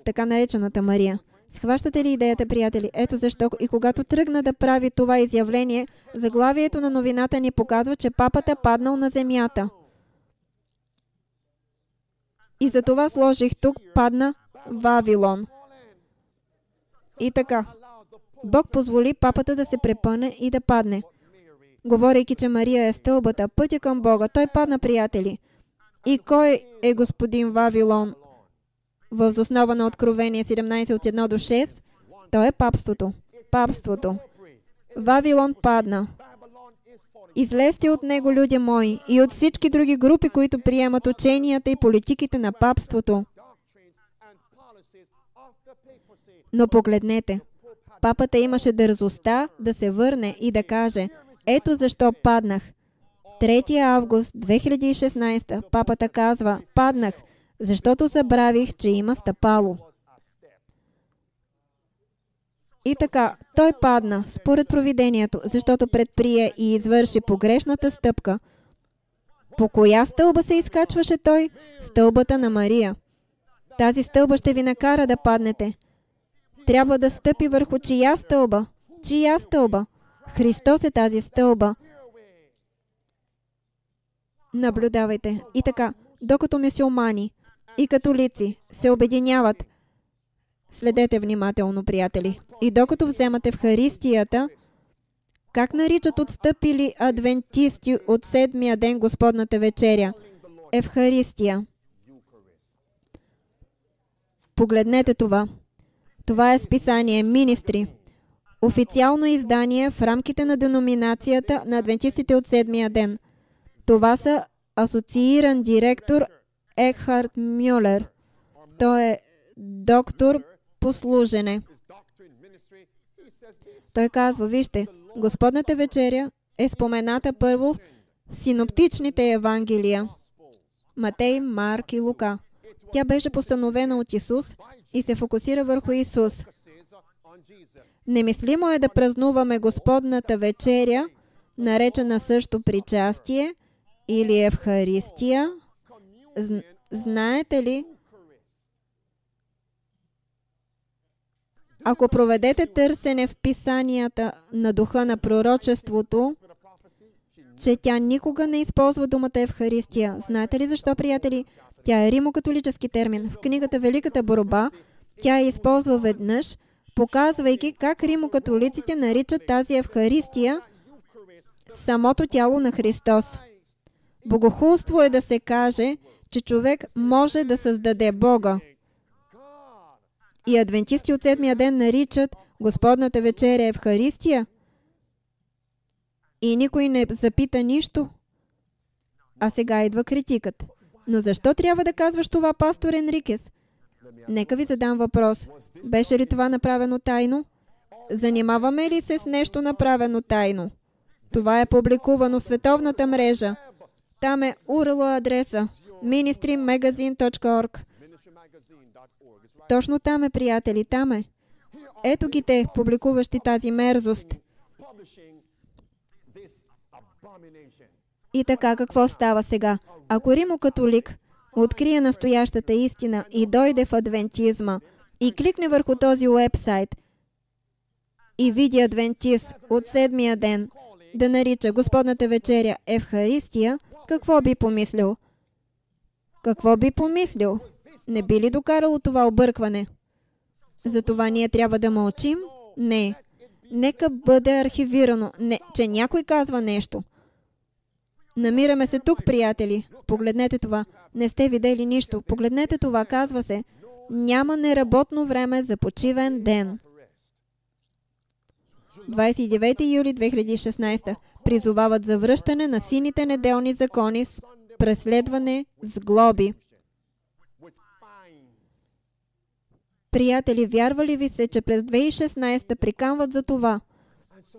Така наречената Мария. Схващате ли идеята, приятели? Ето защо и когато тръгна да прави това изявление, заглавието на новината ни показва, че папата паднал на земята. И за това сложих тук падна Вавилон. И така. Бог позволи папата да се препъне и да падне. Говорейки, че Мария е стълбата, пътя към Бога, той падна, приятели. И кой е господин Вавилон? Въз основа на Откровение 17 от 1 до 6, то е папството. Папството. Вавилон падна. Излезте от него, люди мои, и от всички други групи, които приемат ученията и политиките на папството. Но погледнете, папата имаше дързостта да се върне и да каже, ето защо паднах. 3 август 2016 папата казва, паднах, защото забравих, че има стъпало. И така, той падна, според провидението, защото предприе и извърши погрешната стъпка. По коя стълба се изкачваше той? Стълбата на Мария. Тази стълба ще ви накара да паднете. Трябва да стъпи върху чия стълба? Чия стълба? Христос е тази стълба. Наблюдавайте. И така, докато мюсюлмани и католици се обединяват, следете внимателно, приятели, и докато вземате Евхаристията, как наричат отстъпили адвентисти от седмия ден Господната вечеря? Евхаристия. Погледнете това. Това е списание Министри. Официално издание в рамките на деноминацията на адвентистите от седмия ден. Това са асоцииран директор Екхард Мюлер. Той е доктор по служене. Той казва, вижте, Господната вечеря е спомената първо в синоптичните евангелия. Матей, Марк и Лука. Тя беше постановена от Исус и се фокусира върху Исус. Немислимо е да празнуваме Господната вечеря, наречена също причастие или Евхаристия. Знаете ли, Ако проведете търсене в писанията на духа на пророчеството, че тя никога не използва думата Евхаристия. Знаете ли защо, приятели? Тя е римокатолически термин. В книгата Великата борба тя я използва веднъж, показвайки как римокатолиците наричат тази Евхаристия самото тяло на Христос. Богохулство е да се каже, че човек може да създаде Бога. И адвентисти от седмия ден наричат Господната вечеря Евхаристия. И никой не запита нищо. А сега идва критикът. Но защо трябва да казваш това, пастор Енрикес? Нека ви задам въпрос. Беше ли това направено тайно? Занимаваме ли се с нещо направено тайно? Това е публикувано в световната мрежа. Там е URL адреса ministrymagazine.org. Точно там е, приятели, там е. Ето ги те, публикуващи тази мерзост. И така, какво става сега? Ако римокатолик открие настоящата истина и дойде в адвентизма и кликне върху този уебсайт и види адвентист от седмия ден да нарича Господната вечеря Евхаристия, какво би помислил? Какво би помислил? Не би ли докарало това объркване? Затова ние трябва да мълчим? Не. Нека бъде архивирано. Не, че някой казва нещо. Намираме се тук, приятели. Погледнете това. Не сте видели нищо. Погледнете това. Казва се: няма неработно време за почивен ден. 29 юли 2016. Призовават за връщане на сините неделни закони с преследване с глоби. Приятели, вярва ли ви се, че през 2016 приканват за това?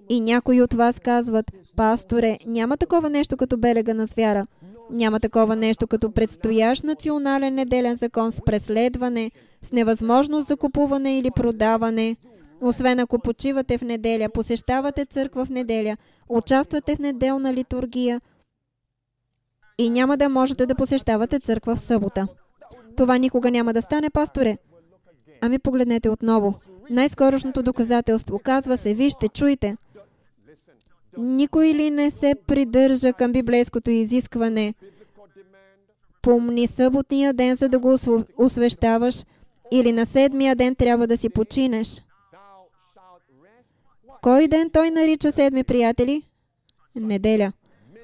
И някои от вас казват: пасторе, няма такова нещо като белега на звяра. Няма такова нещо като предстоящ национален неделен закон с преследване, с невъзможност за купуване или продаване. Освен ако почивате в неделя, посещавате църква в неделя, участвате в неделна литургия и няма да можете да посещавате църква в събота. Това никога няма да стане, пасторе. Ами погледнете отново. Най-скорошното доказателство. Казва се: вижте, чуйте. Никой ли не се придържа към библейското изискване? Помни съботния ден, за да го освещаваш, или на седмия ден трябва да си починеш. Кой ден той нарича седми, приятели? Неделя.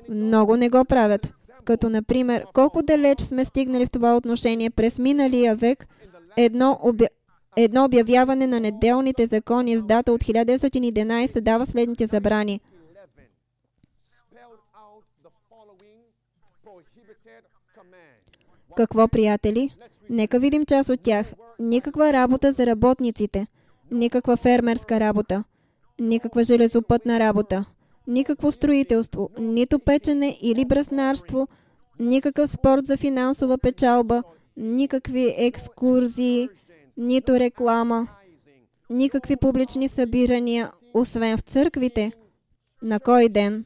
Много не го правят. Като, например, колко далеч сме стигнали в това отношение през миналия век, едно обявяване на неделните закони с дата от 1911 дава следните забрани. Какво, приятели? Нека видим част от тях. Никаква работа за работниците. Никаква фермерска работа. Никаква железопътна работа. Никакво строителство. Нито печене или браснарство. Никакъв спорт за финансова печалба. Никакви екскурзии. Нито реклама. Никакви публични събирания, освен в църквите. На кой ден?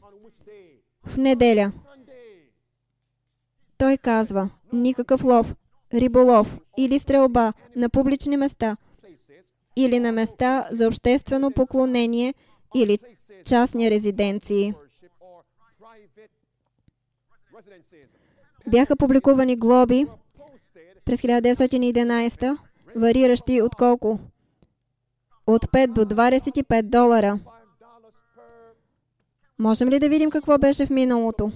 В неделя. Той казва: никакъв лов, риболов или стрелба на публични места или на места за обществено поклонение или частни резиденции. Бяха публикувани глоби през 1911, вариращи от колко? От 5 до 25 долара. Можем ли да видим какво беше в миналото?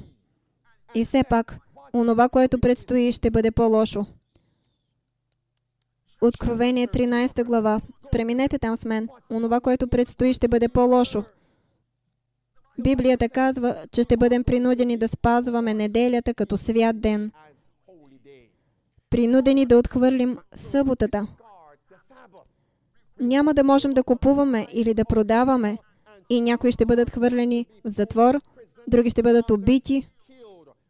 И все пак, онова, което предстои, ще бъде по-лошо. Откровение 13 глава. Преминете там с мен. Онова, което предстои, ще бъде по-лошо. Библията казва, че ще бъдем принудени да спазваме неделята като свят ден. Принудени да отхвърлим съботата. Няма да можем да купуваме или да продаваме. И някои ще бъдат хвърлени в затвор, други ще бъдат убити.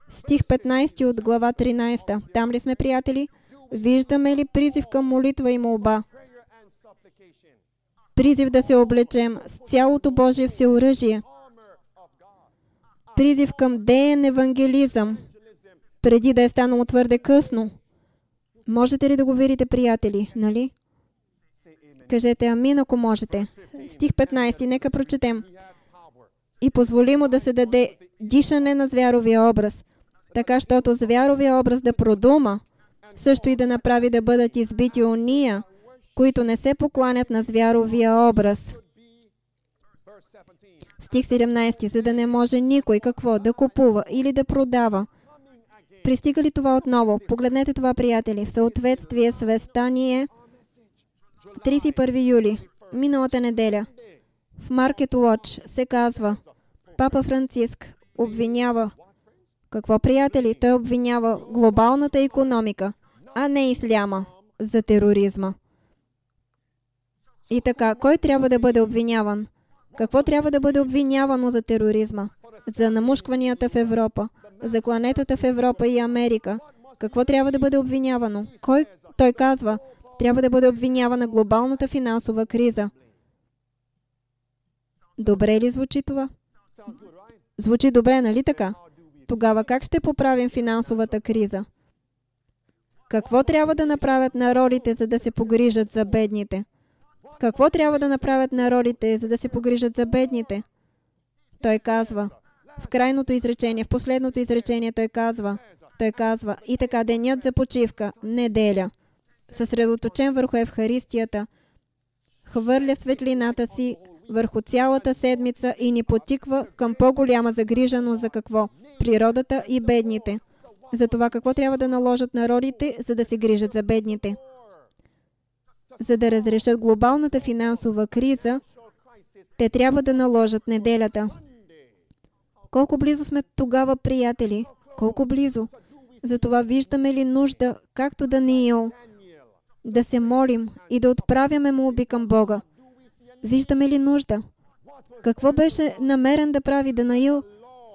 Стих 15 от глава 13. Там ли сме, приятели? Виждаме ли призив към молитва и молба? Призив да се облечем с цялото Божие всеоръжие. Призив към деен евангелизъм, преди да е станало твърде късно. Можете ли да го видите, приятели, нали? Кажете амин, ако можете. Стих 15, нека прочетем. И позволи му да се даде дишане на звяровия образ, така, щото звяровия образ да продума, също и да направи да бъдат избити ония, които не се покланят на звяровия образ. Стих 17, за да не може никой какво да купува или да продава. Пристига ли това отново? Погледнете това, приятели, в съответствие с Вестание 31 юли, миналата неделя. В Market Watch се казва, Папа Франциск обвинява. Какво, приятели? Той обвинява глобалната икономика, а не исляма, за тероризма. И така, кой трябва да бъде обвиняван? Какво трябва да бъде обвинявано за тероризма? За намушкванията в Европа, за кланетата в Европа и Америка. Какво трябва да бъде обвинявано? Кой, той казва, трябва да бъде обвинявана глобалната финансова криза. Добре ли звучи това? Звучи добре, нали така? Тогава как ще поправим финансовата криза? Какво трябва да направят народите, за да се погрижат за бедните? Какво трябва да направят народите, за да се погрижат за бедните? Той казва, в крайното изречение, в последното изречение той казва, и така денят за почивка, неделя, съсредоточен върху Евхаристията, хвърля светлината си върху цялата седмица и ни потиква към по-голяма загриженост за какво? Природата и бедните. За това какво трябва да наложат народите, за да се грижат за бедните. За да разрешат глобалната финансова криза, те трябва да наложат неделята. Колко близо сме тогава, приятели? Колко близо? Затова виждаме ли нужда, както Даниил, да се молим и да отправяме молби към Бога? Виждаме ли нужда? Какво беше намерен да прави Даниил,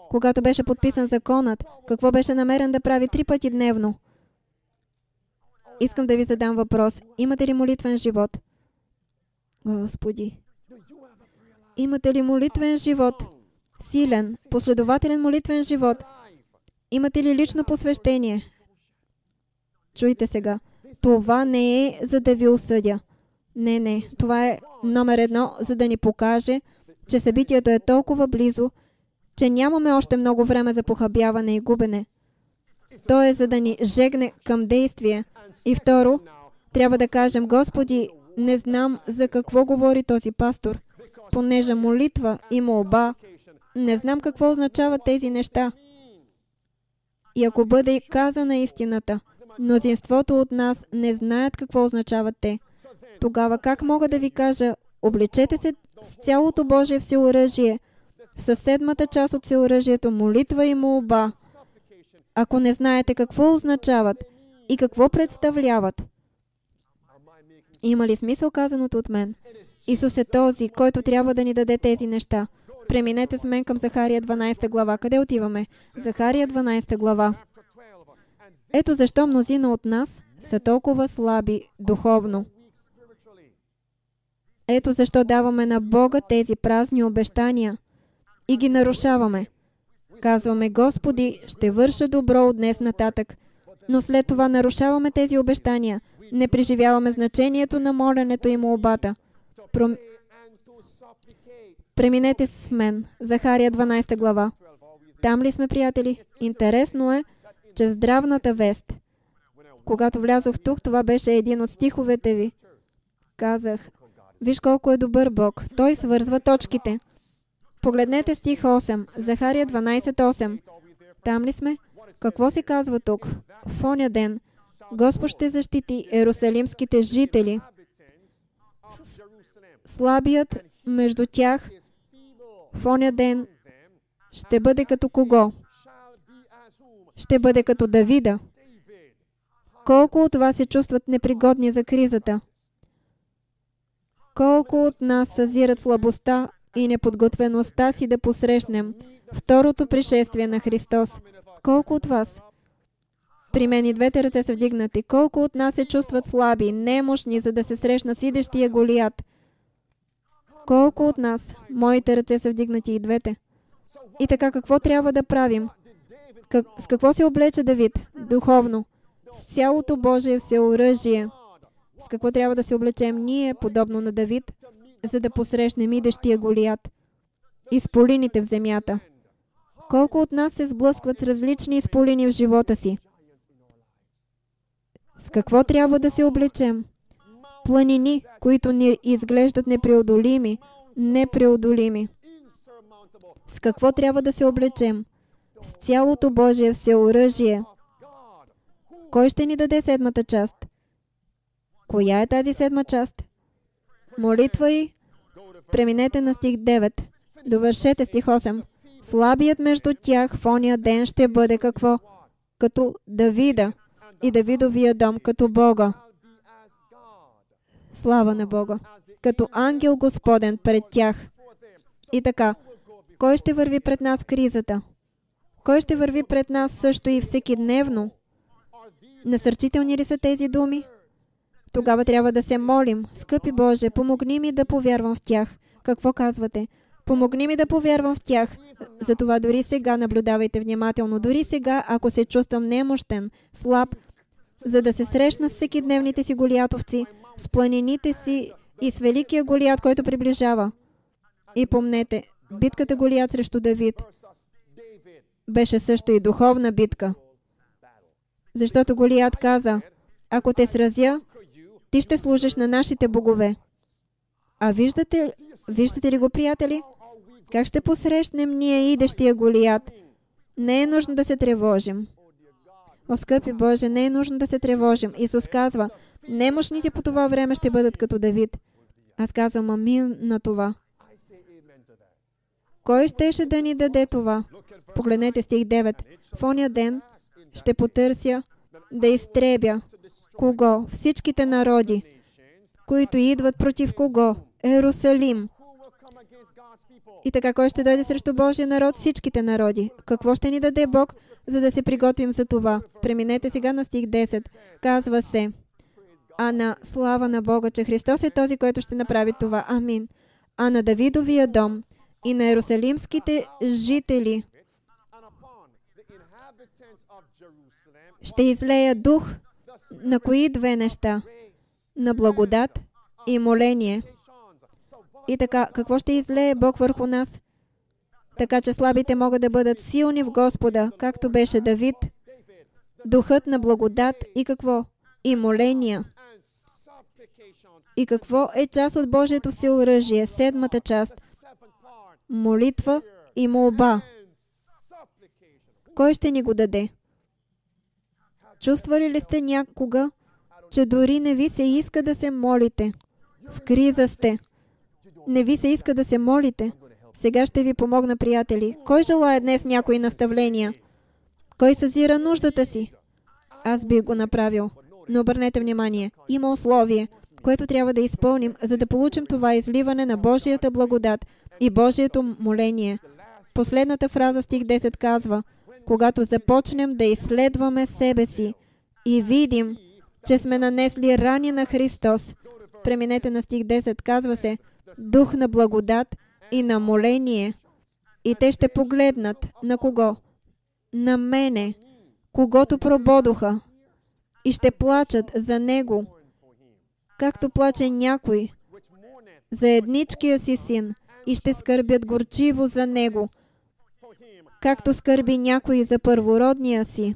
когато беше подписан законът? Какво беше намерен да прави 3 пъти дневно? Искам да ви задам въпрос. Имате ли молитвен живот? Господи! Имате ли молитвен живот? Силен, последователен молитвен живот? Имате ли лично посвещение? Чуйте сега. Това не е за да ви осъдя. Не. Това е номер 1, за да ни покаже, че събитието е толкова близо, че нямаме още много време за похабяване и губене. То е за да ни жегне към действие. И второ, трябва да кажем, Господи, не знам за какво говори този пастор, понеже молитва и молба, не знам какво означават тези неща. И ако бъде казана истината, мнозинството от нас не знаят какво означават те. Тогава как мога да ви кажа, облечете се с цялото Божие всеоръжие, със 7-та част от всеоръжието, молитва и молба, ако не знаете какво означават и какво представляват? Има ли смисъл казаното от мен? Исус е този, който трябва да ни даде тези неща. Преминете с мен към Захария 12 глава. Къде отиваме? Захария 12 глава. Ето защо мнозина от нас са толкова слаби духовно. Ето защо даваме на Бога тези празни обещания и ги нарушаваме. Казваме, Господи, ще върша добро от днес нататък, но след това нарушаваме тези обещания. Не преживяваме значението на моленето и молбата. Преминете с мен. Захария 12 глава. Там ли сме, приятели? Интересно е, че в здравната вест, когато влязох тук, това беше един от стиховете ви. Казах, виж колко е добър Бог. Той свързва точките. Погледнете стих 8. Захария 12:8. Там ли сме? Какво се казва тук? В оня ден Господ ще защити ерусалимските жители. Слабият между тях в оня ден ще бъде като кого? Ще бъде като Давида. Колко от вас се чувстват непригодни за кризата? Колко от нас съзират слабостта и неподготвеността си да посрещнем второто пришествие на Христос? Колко от вас? При мен и двете ръце са вдигнати. Колко от нас се чувстват слаби, немощни, за да се срещнат с идещия Голиат? Колко от нас? Моите ръце са вдигнати и двете. И така, какво трябва да правим? С какво се облече Давид? Духовно. С цялото Божие всеоръжие. С какво трябва да се облечем ние, подобно на Давид, за да посрещнем идещия Голиат? Изполините в земята. Колко от нас се сблъскват с различни изполини в живота си? С какво трябва да се облечем? Планини, които ни изглеждат непреодолими. С какво трябва да се облечем? С цялото Божие всеоръжие. Кой ще ни даде седмата част? Коя е тази седма част? Молитва и... Преминете на стих 9. Довършете стих 8. Слабият между тях в ония ден ще бъде какво? Като Давида и Давидовия дом, като Бога. Слава на Бога. Като ангел Господен пред тях. И така, кой ще върви пред нас в кризата? Кой ще върви пред нас също и всекидневно? Насърчителни ли са тези думи? Тогава трябва да се молим. Скъпи Боже, помогни ми да повярвам в тях. Какво казвате? Помогни ми да повярвам в тях. Затова дори сега наблюдавайте внимателно. Дори сега, ако се чувствам немощен, слаб, за да се срещна с всекидневните си голиатовци, с планините си и с великия Голиат, който приближава. И помнете, битката Голиат срещу Давид беше също и духовна битка. Защото Голиат каза: ако те сразя, ти ще служиш на нашите богове. А виждате ли го, приятели? Как ще посрещнем ние идещия Голиат? Не е нужно да се тревожим. О, скъпи Боже, не е нужно да се тревожим. Исус казва: немощните по това време ще бъдат като Давид. Аз казвам амин на това. Кой щеше да ни даде това? Погледнете стих 9. В оня ден ще потърся да изтребя. Кого? Всичките народи, които идват против кого? Ерусалим. И така, кой ще дойде срещу Божия народ? Всичките народи. Какво ще ни даде Бог, за да се приготвим за това? Преминете сега на стих 10. Казва се: а на слава на Бога, че Христос е този, който ще направи това. Амин. А на Давидовия дом и на ерусалимските жители ще излея дух на кои две неща? На благодат и моление. И така, какво ще излее Бог върху нас? Така че слабите могат да бъдат силни в Господа, както беше Давид. Духът на благодат и какво? И моления. И какво е част от Божието всеоръжие? Седмата част. Молитва и молба. Кой ще ни го даде? Чувствали ли сте някога, че дори не ви се иска да се молите? В криза сте. Не ви се иска да се молите? Сега ще ви помогна, приятели. Кой желая днес някои наставления? Кой съзира нуждата си? Аз бих го направил. Но обърнете внимание. Има условие, което трябва да изпълним, за да получим това изливане на Божията благодат и Божието моление. Последната фраза, стих 10 казва: когато започнем да изследваме себе си и видим, че сме нанесли рани на Христос. Преминете на стих 10. Казва се: дух на благодат и на моление. И те ще погледнат на кого? На мене, когото прободоха, и ще плачат за него, както плаче някой за едничкия си син, и ще скърбят горчиво за него, както скърби някой за първородния си.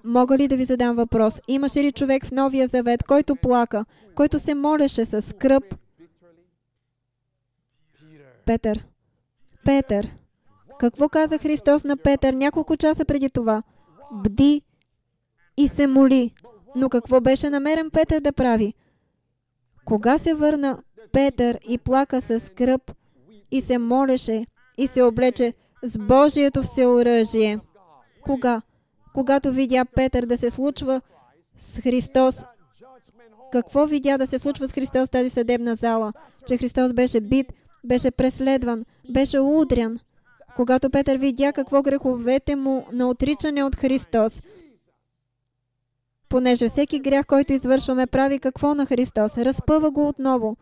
Мога ли да ви задам въпрос? Имаше ли човек в Новия Завет, който плака, който се молеше със скръб? Петър. Какво каза Христос на Петър няколко часа преди това? Бди и се моли. Но какво беше намерен Петър да прави? Кога се върна Петър и плака със скръб и се молеше и се облече с Божието всеоръжие? Кога? Когато видя Петър да се случва с Христос. Какво видя да се случва с Христос в тази съдебна зала? Че Христос беше бит, беше преследван, беше удрян. Когато Петър видя какво греховете му на отричане от Христос, понеже всеки грях, който извършваме, прави какво на Христос? Разпъва го отново.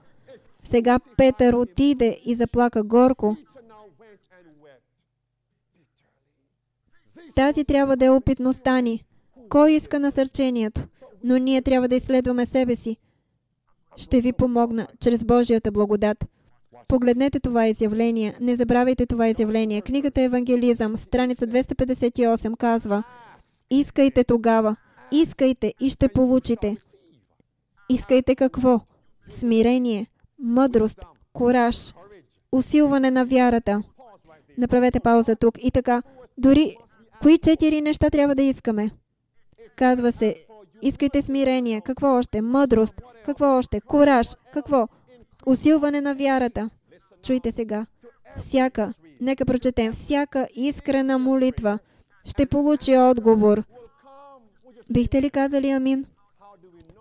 Сега Петър отиде и заплака горко. Тази трябва да е опитността ни. Кой иска насърчението? Но ние трябва да изследваме себе си. Ще ви помогна чрез Божията благодат. Погледнете това изявление. Не забравяйте това изявление. Книгата Евангелизъм, страница 258 казва: искайте тогава. Искайте и ще получите. Искайте какво? Смирение, мъдрост, кураж, усилване на вярата. Направете пауза тук. И така, дори кои 4 неща трябва да искаме? Казва се, искайте смирение. Какво още? Мъдрост. Какво още? Кураж. Какво? Усилване на вярата. Чуйте сега. Нека прочетем, всяка искрена молитва ще получи отговор. Бихте ли казали амин?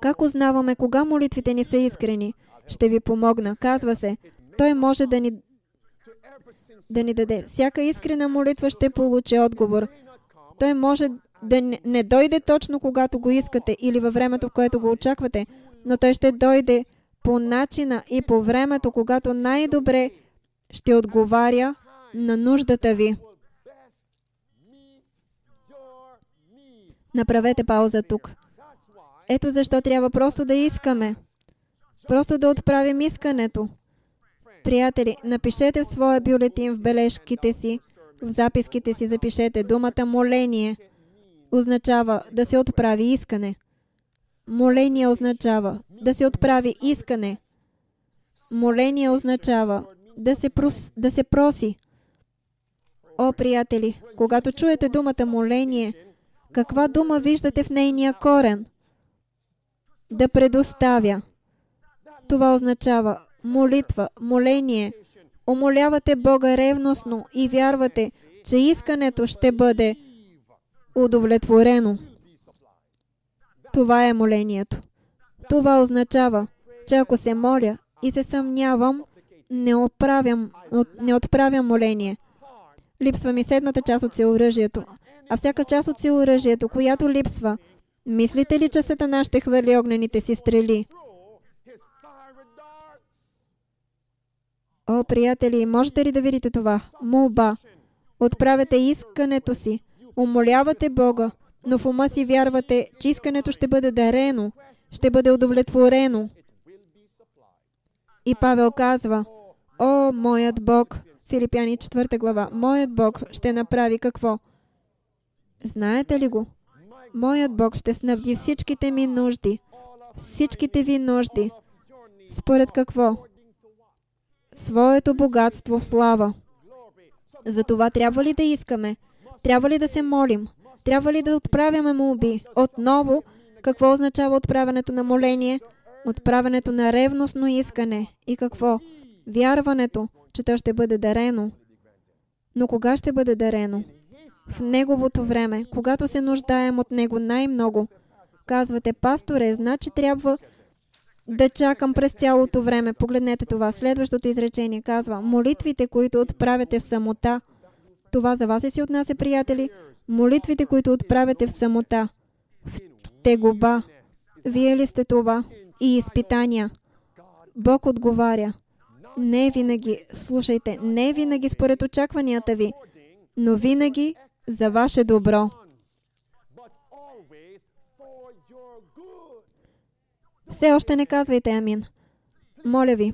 Как узнаваме кога молитвите ни са искрени? Ще ви помогна. Казва се, Той може да ни даде. Всяка искрена молитва ще получи отговор. Той може да не дойде точно когато го искате или във времето, в което го очаквате, но Той ще дойде по начина и по времето, когато най-добре ще отговаря на нуждата ви. Направете пауза тук. Ето защо трябва просто да искаме. Просто да отправим искането. Приятели, напишете в своя бюлетин, в бележките си, в записките си запишете думата моление. Означава да се отправи искане. Моление означава да се отправи искане. Моление означава да се проси. О, приятели, когато чуете думата моление, каква дума виждате в нейния корен? Да предоставя. Това означава молитва, моление. Умолявате Бога ревностно и вярвате, че искането ще бъде удовлетворено. Това е молението. Това означава, че ако се моля и се съмнявам, не отправям моление. Липсва ми 7-та част от всеоръжието. А всяка част от всеоръжието, която липсва, мислите ли, че Сатана ще хвърли огнените си стрели? О, приятели, можете ли да видите това? Молба. Отправяте искането си. Умолявате Бога, но в ума си вярвате, че искането ще бъде дарено, ще бъде удовлетворено. И Павел казва: О, моят Бог, Филипяни 4 глава, моят Бог ще направи какво? Знаете ли го? Моят Бог ще снабди всичките ми нужди, всичките ви нужди. Според какво? Своето богатство в слава. Затова трябва ли да искаме? Трябва ли да се молим? Трябва ли да отправяме молби? Отново, какво означава отправянето на моление? Отправянето на ревностно искане. И какво? Вярването, че то ще бъде дарено. Но кога ще бъде дарено? В Неговото време, когато се нуждаем от Него най-много. Казвате, пасторе, значи трябва да чакам през цялото време. Погледнете това. Следващото изречение казва: молитвите, които отправяте в самота. Това за вас ли се отнася, приятели? Молитвите, които отправяте в самота, в тегоба. Вие ли сте това? И изпитания. Бог отговаря. Не винаги, слушайте, не винаги според очакванията ви, но винаги за ваше добро. Все още не казвайте амин. Моля ви.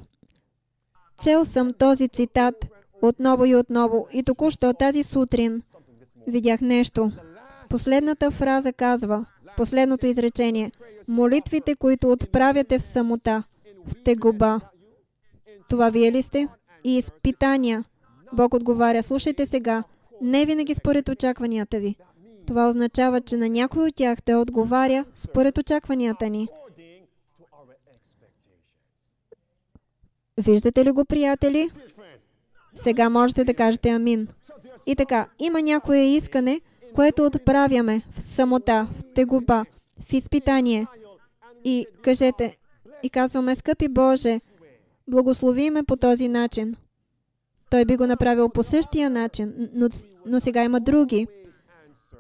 Чел съм този цитат отново и отново и току-що тази сутрин видях нещо. Последната фраза казва, последното изречение: молитвите, които отправяте в самота, в тегоба. Това вие ли сте? И изпитания. Бог отговаря: слушайте сега, не винаги според очакванията ви. Това означава, че на някой от тях Той отговаря според очакванията ни. Виждате ли го, приятели? Сега можете да кажете амин. И така, има някое искане, което отправяме в самота, в тегоба, в изпитание. И кажете, и казваме: скъпи Боже, благослови ме по този начин. Той би го направил по същия начин, но сега има други.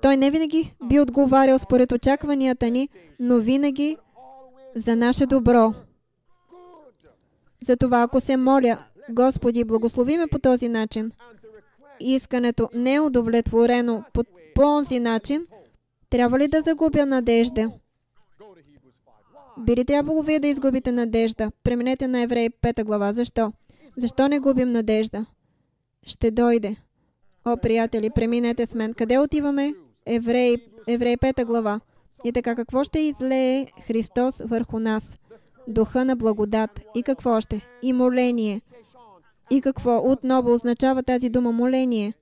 Той не винаги би отговарял според очакванията ни, но винаги за наше добро. Затова, ако се моля: Господи, благослови ме по този начин, искането не е удовлетворено по онзи начин, Трябва ли да загубя надежда? Би ли трябвало вие да изгубите надежда? Преминете на Евреи 5 глава. Защо? Защо не губим надежда? Ще дойде. О, приятели, преминете с мен. Къде отиваме? Евреи 5 глава. И така, какво ще излее Христос върху нас? Духа на благодат. И какво още? И моление. И какво отново означава тази дума моление?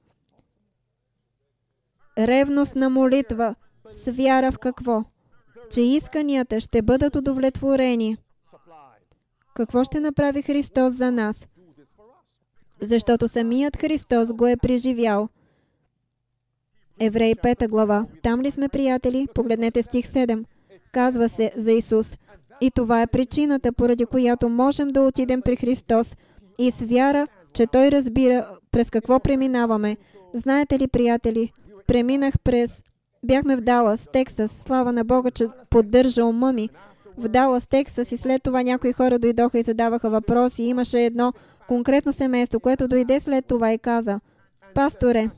Ревност на молитва. С вяра в какво? Че исканията ще бъдат удовлетворени. Какво ще направи Христос за нас? Защото самият Христос го е преживял. Евреи 5 глава. Там ли сме, приятели? Погледнете стих 7. Казва се за Исус. И това е причината, поради която можем да отидем при Христос и с вяра, че Той разбира през какво преминаваме. Знаете ли, приятели, бяхме в Далас, Тексас. Слава на Бога, че поддържа ума ми. В Далас, Тексас, и след това някои хора дойдоха и задаваха въпроси. Имаше едно конкретно семейство, което дойде след това и каза: пасторе,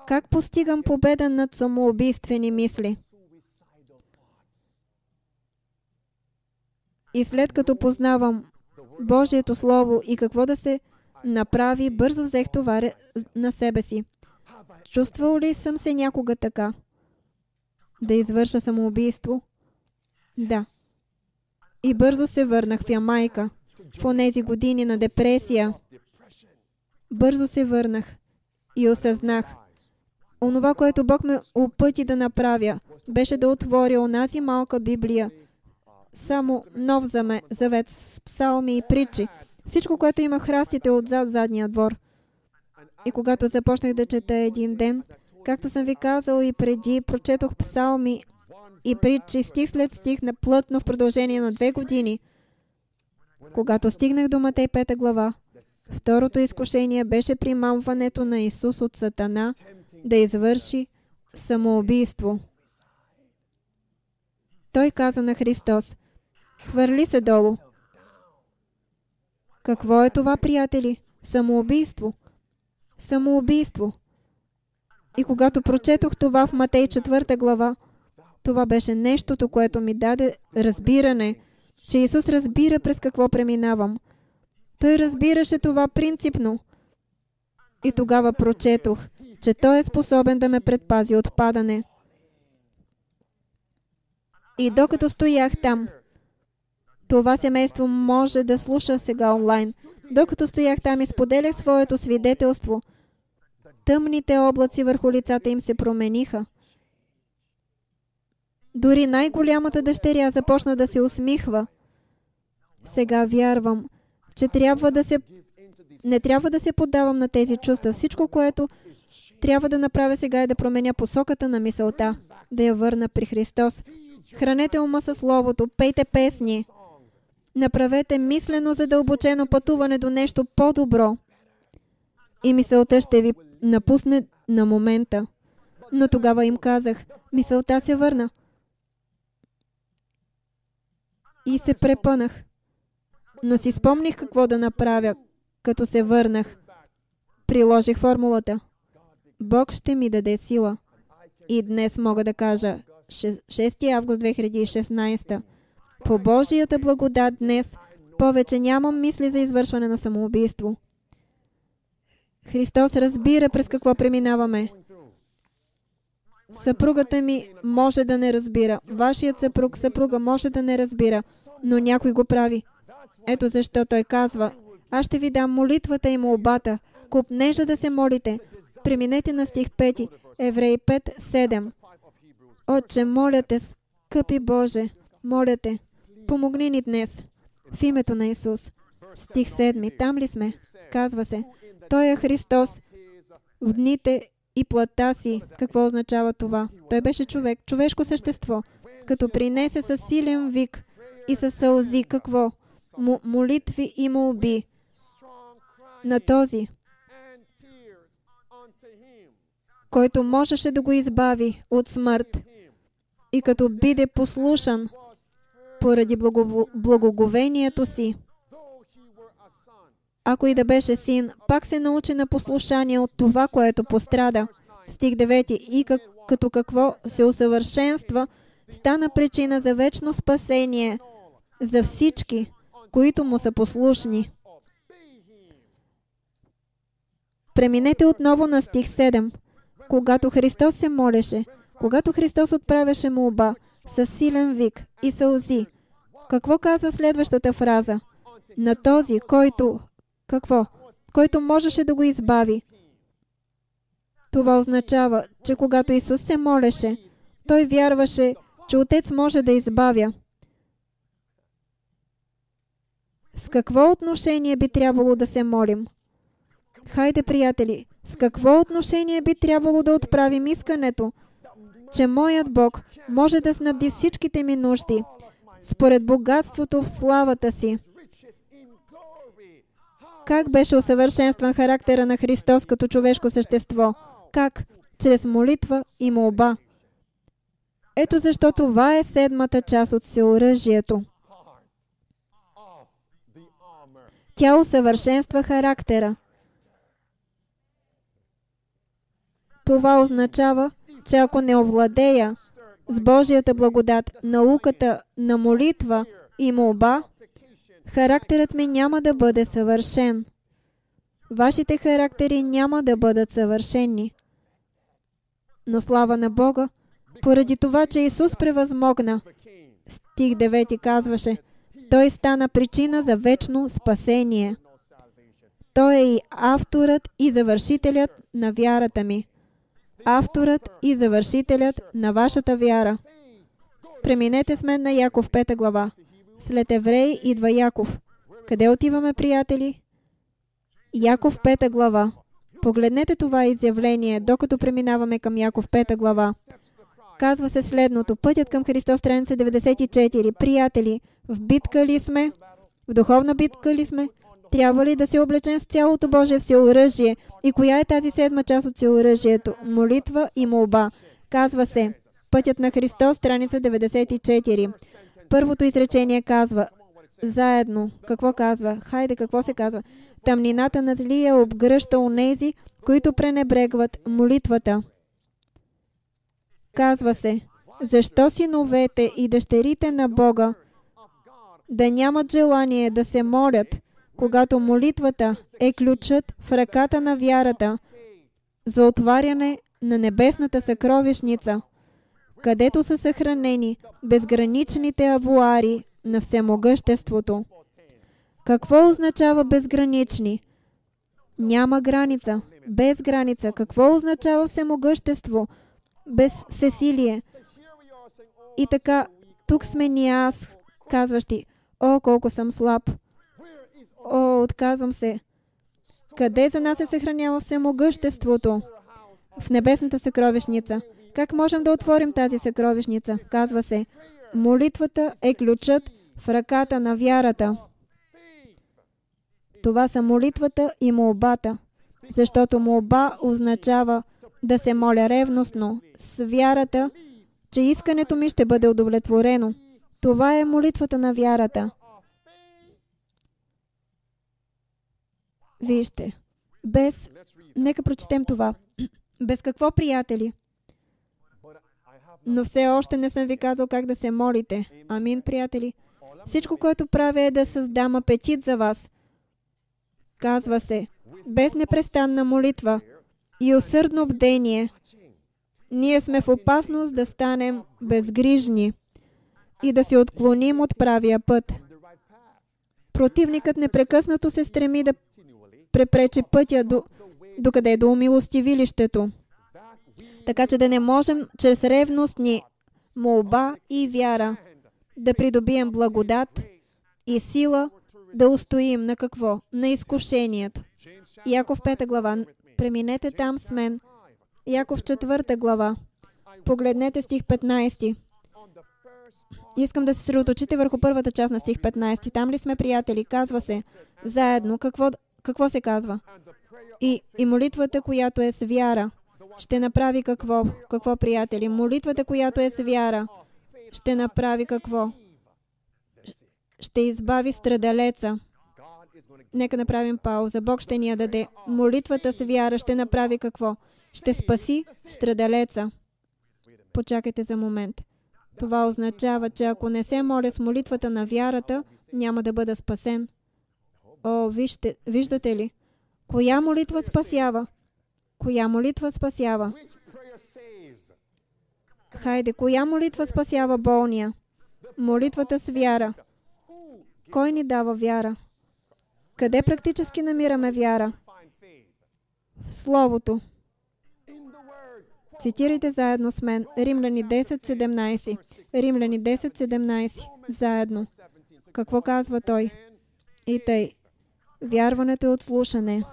как постигам победа над самоубийствени мисли? И след като познавам Божието Слово и какво да се направи, бързо взех това на себе си. Чувствал ли съм се някога така? Да извърша самоубийство? Да. И бързо се върнах в Ямайка. В онези години на депресия. Бързо се върнах и осъзнах. Онова, което Бог ме опъти да направя, беше да отворя онази малка Библия. Само Нов завет с псалми и притчи. Всичко, което има храстите отзад задния двор. И когато започнах да чета един ден, както съм ви казал и преди, прочетох псалми и притчи стих след стих наплътно в продължение на 2 години. Когато стигнах до Матей 5 глава, второто изкушение беше примамването на Исус от Сатана да извърши самоубийство. Той каза на Христос: хвърли се долу. Какво е това, приятели? Самоубийство. Самоубийство. И когато прочетох това в Матей 4 глава, това беше нещото, което ми даде разбиране, че Исус разбира през какво преминавам. Той разбираше това принципно. И тогава прочетох, че Той е способен да ме предпази от падане. И докато стоях там, това семейство може да слуша сега онлайн. Докато стоях там и споделях своето свидетелство, тъмните облаци върху лицата им се промениха. Дори най-голямата дъщеря започна да се усмихва. Сега вярвам, че не трябва да се поддавам на тези чувства. Всичко, което трябва да направя сега, е да променя посоката на мисълта, да я върна при Христос. Хранете ума със Словото, пейте песни. Направете мислено задълбочено пътуване до нещо по-добро. И мисълта ще ви напусне на момента. Но тогава им казах, мисълта се върна. И се препънах. Но си спомних какво да направя, като се върнах. Приложих формулата. Бог ще ми даде сила. И днес мога да кажа, 6 август 2016, по Божията благодат днес повече нямам мисли за извършване на самоубийство. Христос разбира през какво преминаваме. Съпругата ми може да не разбира. Вашият съпруга може да не разбира, но някой го прави. Ето защо Той казва: аз ще ви дам молитвата и молбата, купнежа да се молите. Преминете на стих 5, Евреи 5, 7. Отче, моля те, скъпи Боже, моля те, помогни ни днес, в името на Исус. Стих 7, там ли сме? Казва се: Той е Христос в дните и плътта си. Какво означава това? Той беше човек, човешко същество, като принесе със силен вик и със сълзи какво? Молитви и молби на този, който можеше да го избави от смърт, и като биде послушан поради благоговението си. Ако и да беше син, пак се научи на послушание от това, което пострада. Стих 9. И като какво се усъвършенства, стана причина за вечно спасение за всички, които му са послушни. Преминете отново на стих 7. Когато Христос се молеше, когато Христос отправяше молба с силен вик и сълзи, какво казва следващата фраза? На този, който... Какво? Който можеше да го избави. Това означава, че когато Исус се молеше, Той вярваше, че Отец може да избавя. С какво отношение би трябвало да се молим? Хайде, приятели, с какво отношение би трябвало да отправим искането, че моят Бог може да снабди всичките ми нужди, според богатството в славата си? Как беше усъвършенстван характера на Христос като човешко същество? Как? Чрез молитва и молба. Ето защо това е седмата част от всеоръжието. Тя усъвършенства характера. Това означава, че ако не овладея с Божията благодат науката на молитва и молба, характерът ми няма да бъде съвършен. Вашите характери няма да бъдат съвършени. Но слава на Бога, поради това, че Исус превъзмогна, стих 9 казваше, Той стана причина за вечно спасение. Той е и авторът и завършителят на вярата ми. Авторът и завършителят на вашата вяра. Преминете с мен на Яков 5 глава. След Евреи идва Яков. Къде отиваме, приятели? Яков 5 глава. Погледнете това изявление, докато преминаваме към Яков 5 глава. Казва се следното. Пътят към Христос, страница 94. Приятели, в битка ли сме? В духовна битка ли сме? Трябва ли да се облечем с цялото Божие всеоръжие? И коя е тази седма част от всеоръжието? Молитва и молба. Казва се, пътят на Христос, страница 94. Първото изречение казва, заедно. Какво казва? Хайде, какво се казва? Тъмнината на злия обгръща онези, които пренебрегват молитвата. Казва се, защо синовете и дъщерите на Бога да нямат желание да се молят, когато молитвата е ключът в ръката на вярата за отваряне на небесната съкровищница, където са съхранени безграничните авуари на всемогъществото. Какво означава безгранични? Няма граница. Без граница. Какво означава всемогъщество? Без всесилие. И така, тук сме ни аз, казващи, о, колко съм слаб. О, отказвам се. Къде за нас се съхранява всемогъществото? В небесната съкровищница. Как можем да отворим тази съкровищница? Казва се, молитвата е ключът в ръката на вярата. Това са молитвата и молбата, защото молба означава да се моля ревностно, с вярата, че искането ми ще бъде удовлетворено. Това е молитвата на вярата. Вижте, нека прочетем това. Без какво, приятели? Но все още не съм ви казал как да се молите. Амин, приятели. Всичко, което правя, е да създам апетит за вас. Казва се, без непрестанна молитва и усърдно бдение, ние сме в опасност да станем безгрижни и да се отклоним от правия път. Противникът непрекъснато се стреми да препречи пътя докъде е до умилостивилището. Така че да не можем чрез ревностни молба и вяра да придобием благодат и сила да устоим на какво? На изкушението. Яков 5 глава. Преминете там с мен. Яков 4 глава. Погледнете стих 15. Искам да се съсредоточите върху първата част на стих 15. Там ли сме, приятели? Казва се заедно. Какво се казва? И молитвата, която е с вяра, ще направи какво? Какво, приятели? Молитвата, която е с вяра, ще направи какво? Ще избави страдалеца. Нека направим пауза. Бог ще ни я даде. Молитвата с вяра ще направи какво? ще спаси страдалеца. Почакайте за момент. Това означава, че ако не се моля с молитвата на вярата, няма да бъда спасен. О, виждате ли? Коя молитва спасява? Коя молитва спасява? Хайде, коя молитва спасява болния? Молитвата с вяра. Кой ни дава вяра? Къде практически намираме вяра? В Словото. Цитирайте заедно с мен. Римляни 10:17. Римляни 10:17. Заедно. Какво казва той? И тъй. Вярването е от слушане,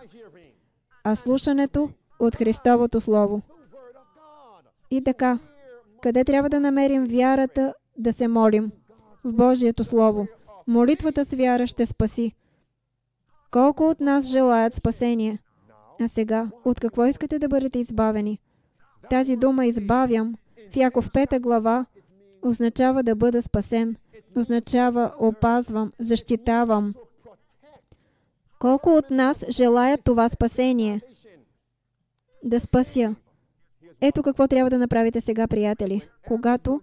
а слушането от Христовото Слово. И така, къде трябва да намерим вярата да се молим? В Божието Слово. Молитвата с вяра ще спаси. Колко от нас желаят спасение? А сега, от какво искате да бъдете избавени? Тази дума избавям в Яков 5 глава означава да бъда спасен. Означава опазвам, защитавам. Колко от нас желаят това спасение? Да спася. Ето какво трябва да направите сега, приятели. Когато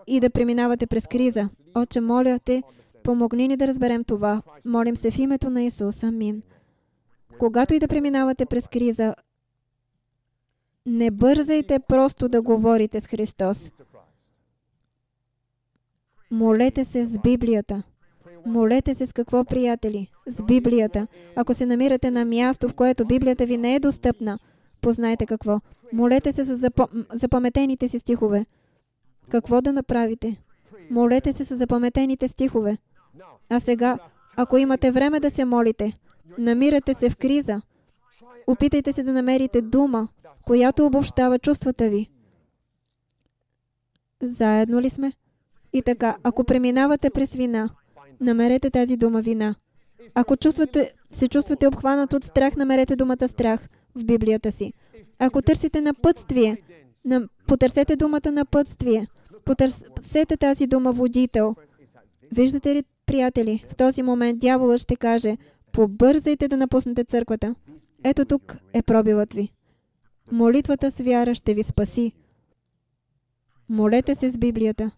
и да преминавате през криза. Отче, моля те, помогни ни да разберем това. Молим се в името на Исус. Амин. Когато и да преминавате през криза, не бързайте просто да говорите с Христос. Молете се с Библията. Молете се с какво, приятели? С Библията. Ако се намирате на място, в което Библията ви не е достъпна, познайте какво. Молете се с запаметените си стихове. Какво да направите? Молете се с запаметените стихове. А сега, ако имате време да се молите, намирате се в криза, опитайте се да намерите дума, която обобщава чувствата ви. Заедно ли сме? И така, ако преминавате през вина, намерете тази дума вина. Ако се чувствате обхванат от страх, намерете думата страх в Библията си. Ако търсите напътствие, потърсете думата напътствие. Потърсете тази дума водител. Виждате ли, приятели, в този момент дяволът ще каже: побързайте да напуснете църквата. Ето тук е пробивът ви. Молитвата с вяра ще ви спаси. Молете се с Библията.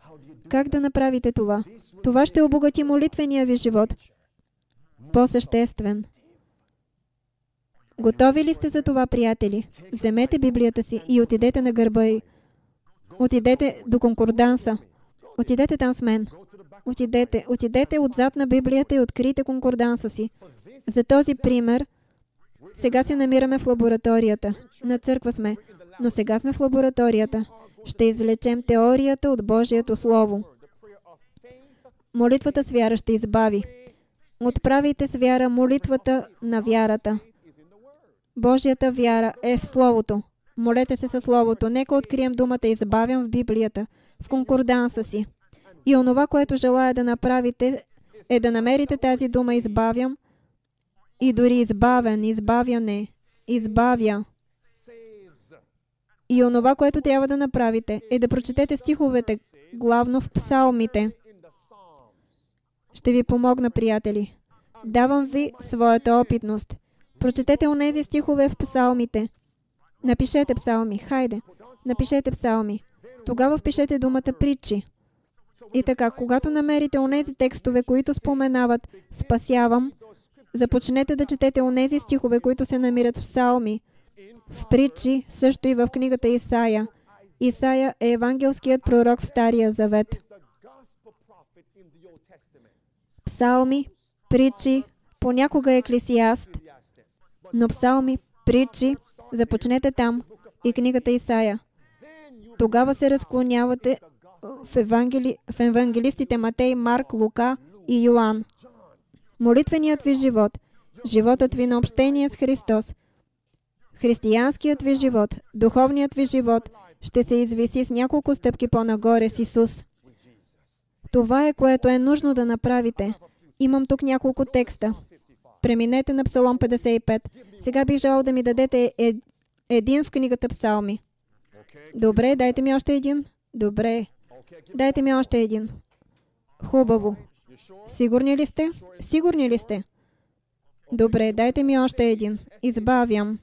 Как да направите това? Това ще обогати молитвения ви живот. По-съществен. Готови ли сте за това, приятели? Вземете Библията си и отидете на гърба й. Отидете до конкорданса. Отидете там с мен. Отидете отзад на Библията и открийте конкорданса си. За този пример, сега се намираме в лабораторията. На църква сме, но сега сме в лабораторията. Ще извлечем теорията от Божието Слово. Молитвата с вяра ще избави. Отправите с вяра молитвата на вярата. Божията вяра е в Словото. Молете се със Словото. Нека открием думата избавям в Библията, в конкорданса си. И онова, което желая да направите, е да намерите тази дума избавям и дори избавен, избавяне, избавя. И онова, което трябва да направите, е да прочетете стиховете, главно в псалмите. Ще ви помогна, приятели. Давам ви своята опитност. Прочетете онези стихове в псалмите. Напишете псалми. Хайде, напишете псалми. Тогава впишете думата притчи. И така, когато намерите онези текстове, които споменават спасявам, започнете да четете онези стихове, които се намират в псалми, в притчи, също и в книгата Исаия. Исаия е евангелският пророк в Стария Завет. Псалми, притчи, понякога Еклесиаст, но псалми, притчи, започнете там и книгата Исаия. Тогава се разклонявате в евангелистите Матей, Марк, Лука и Йоан. Молитвеният ви живот, животът ви на общение с Христос, християнският ви живот, духовният ви живот ще се извиси с няколко стъпки по-нагоре с Исус. Това е, което е нужно да направите. Имам тук няколко текста. Преминете на Псалом 55. Сега бих желал да ми дадете един в книгата Псалми. Добре, дайте ми още един. Добре. Дайте ми още един. Хубаво. Сигурни ли сте? Сигурни ли сте? Добре, дайте ми още един. Избавям.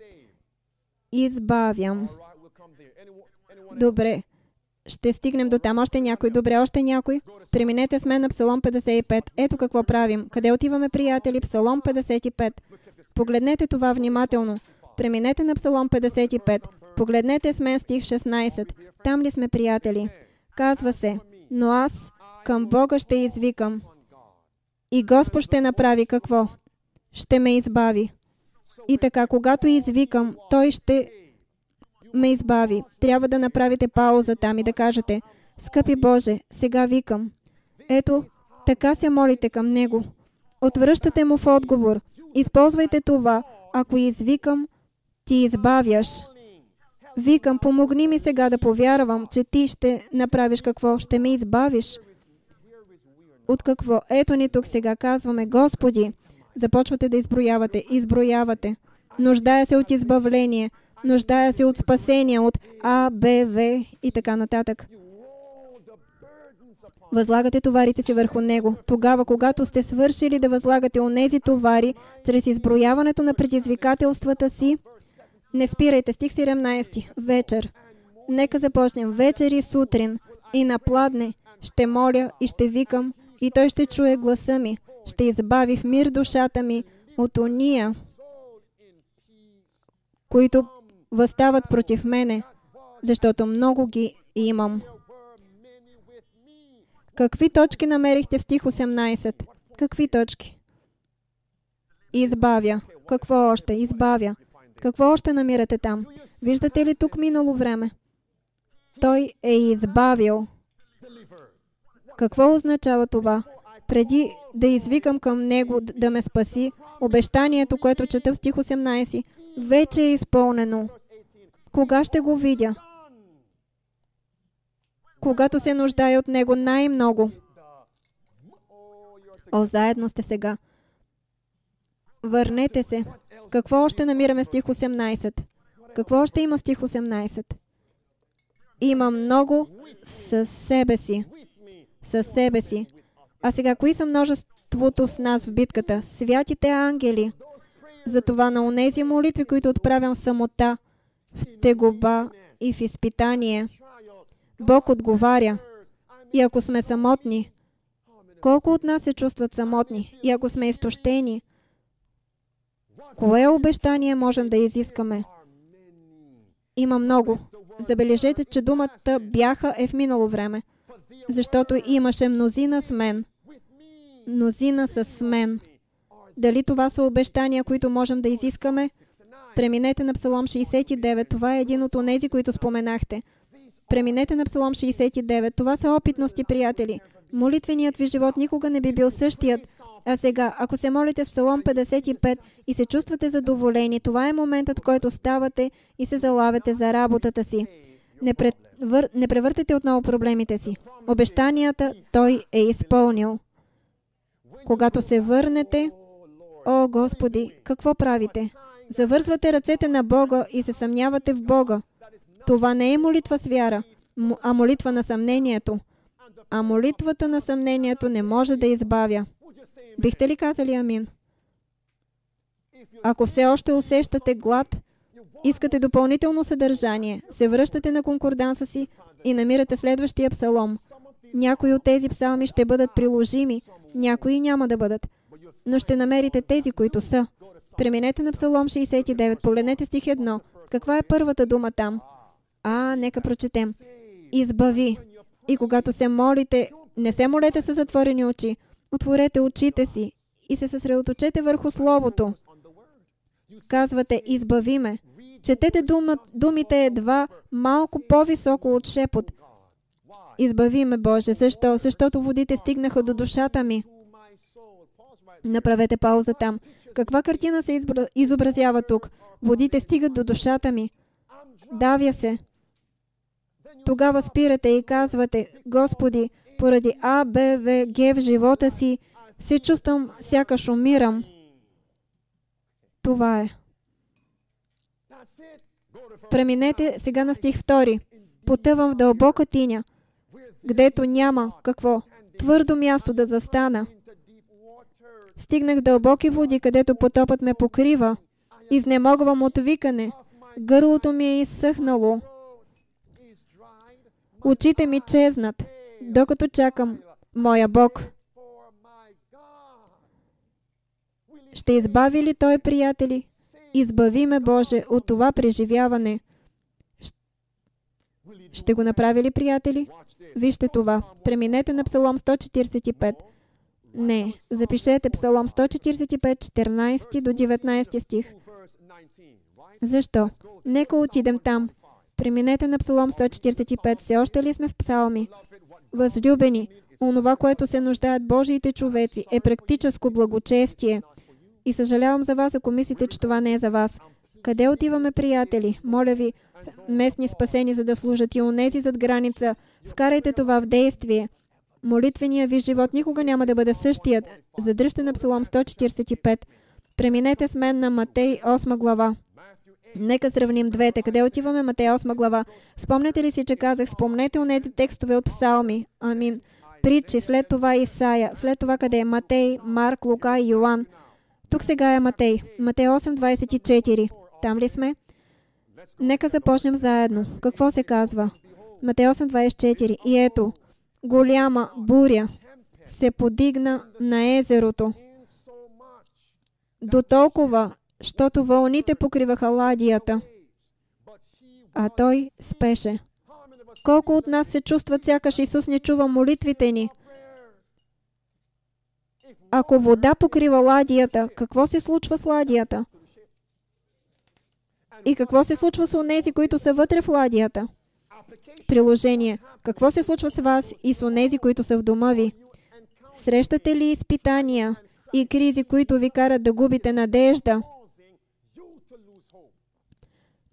избавям. Добре. Ще стигнем до там. Още някой. Добре, още някой. Преминете с мен на Псалом 55. Ето какво правим. Къде отиваме, приятели? Псалом 55. Погледнете това внимателно. Преминете на Псалом 55. Погледнете с мен стих 16. Там ли сме, приятели? Казва се: но аз към Бога ще извикам. И Господ ще направи какво? Ще ме избави. И така, когато извикам, Той ще ме избави. Трябва да направите пауза там и да кажете: скъпи Боже, сега викам. Ето, така се молите към Него. Отвръщате Му в отговор. Използвайте това. Ако извикам, Ти избавяш. Викам, помогни ми сега да повярвам, че Ти ще направиш какво? Ще ме избавиш. От какво? Ето ни тук сега казваме: Господи, започвате да изброявате. Изброявате. Нуждая се от избавление. Нуждая се от спасение, от А, Б, В и така нататък. Възлагате товарите си върху Него. Тогава, когато сте свършили да възлагате онези товари, чрез изброяването на предизвикателствата си, не спирайте. Стих 17. Вечер. Нека започнем. Вечер и сутрин. И на пладне ще моля и ще викам, и Той ще чуе гласа ми. Ще избави в мир душата ми от ония, които възстават против мене, защото много ги имам. Какви точки намерихте в стих 18? Какви точки? Избавя. Какво още? Избавя. Какво още намирате там? Виждате ли тук минало време? Той е избавил. Какво означава това? Преди да извикам към Него да ме спаси, обещанието, което чета в стих 18, вече е изпълнено. Кога ще го видя? Когато се нуждае от Него най-много. О, заедно сте сега. Върнете се. Какво още намираме в стих 18? Какво още има в стих 18? Има много със себе си. Със себе си. А сега, кои са множеството с нас в битката? Святите ангели. Затова на онези молитви, които отправям в самота, в тегоба и в изпитание, Бог отговаря. И ако сме самотни, колко от нас се чувстват самотни? И ако сме изтощени, кое обещание можем да изискаме? Има много. Забележете, че думата бяха е в минало време. Защото имаше мнозина с мен. Мнозина с мен. Дали това са обещания, които можем да изискаме? Преминете на Псалом 69. Това е един от онези, които споменахте. Преминете на Псалом 69. Това са опитности, приятели. Молитвеният ви живот никога не би бил същият. А сега, ако се молите с Псалом 55 и се чувствате задоволени, това е моментът, в който ставате и се залавяте за работата си. Не превъртете отново проблемите си. Обещанията Той е изпълнил. Когато се върнете, о, Господи, какво правите? Завързвате ръцете на Бога и се съмнявате в Бога. Това не е молитва с вяра, а молитва на съмнението. А молитвата на съмнението не може да избавя. Бихте ли казали амин? Ако все още усещате глад, искате допълнително съдържание, се връщате на конкорданса си и намирате следващия псалом. Някои от тези псалми ще бъдат приложими, някои няма да бъдат. Но ще намерите тези, които са. Преминете на Псалом 69, погледнете стих 1. Каква е първата дума там? Нека прочетем. Избави. И когато се молите, не се молете с затворени очи. Отворете очите си и се съсредоточете върху Словото. Казвате, избави ме. Четете думите едва малко по-високо от шепот. Избави ме, Боже. Защо? Защото водите стигнаха до душата ми. Направете пауза там. Каква картина се изобразява тук? Водите стигат до душата ми. Давя се. Тогава спирате и казвате, Господи, поради А, Б, В, Г в живота си, се чувствам, сякаш умирам. Това е. Преминете сега на стих 2. Потъвам в дълбока тиня, гдето няма какво? Твърдо място да застана. Стигнах дълбоки води, където потопът ме покрива. Изнемогвам от викане. Гърлото ми е изсъхнало. Очите ми чезнат, докато чакам моя Бог. Ще избави ли Той, приятели? Избави ме, Боже, от това преживяване. Ще го направи ли, приятели? Вижте това. Преминете на Псалом 145. Не, запишете Псалом 145, 14 до 19 стих. Защо? Нека отидем там. Преминете на Псалом 145. Все още ли сме в псалми? Възлюбени, онова, което се нуждаят Божиите човеци, е практическо благочестие. И съжалявам за вас, ако мислите, че това не е за вас. Къде отиваме, приятели? Моля ви, местни спасени, за да служат и онези зад граница. Вкарайте това в действие. Молитвеният ви живот никога няма да бъде същият. Задръжте на Псалом 145. Преминете с мен на Матей 8 глава. Нека сравним двете. Къде отиваме? Матей 8 глава. Спомнете ли си, че казах, спомнете онези текстове от псалми. Амин. Притчи, след това Исаия, след това къде е? Матей, Марк, Лука и Йоан. Тук сега е Матей. Матей 8:24. Там ли сме? Нека започнем заедно. Какво се казва? Матей 8:24. И ето, голяма буря се подигна на езерото. До толкова, щото вълните покриваха ладията, а той спеше. Колко от нас се чувстват, сякаш Исус не чува молитвите ни? Ако вода покрива ладията, какво се случва с ладията? И какво се случва с онези, които са вътре в ладията? Приложение. Какво се случва с вас и с онези, които са в дома ви? Срещате ли изпитания и кризи, които ви карат да губите надежда?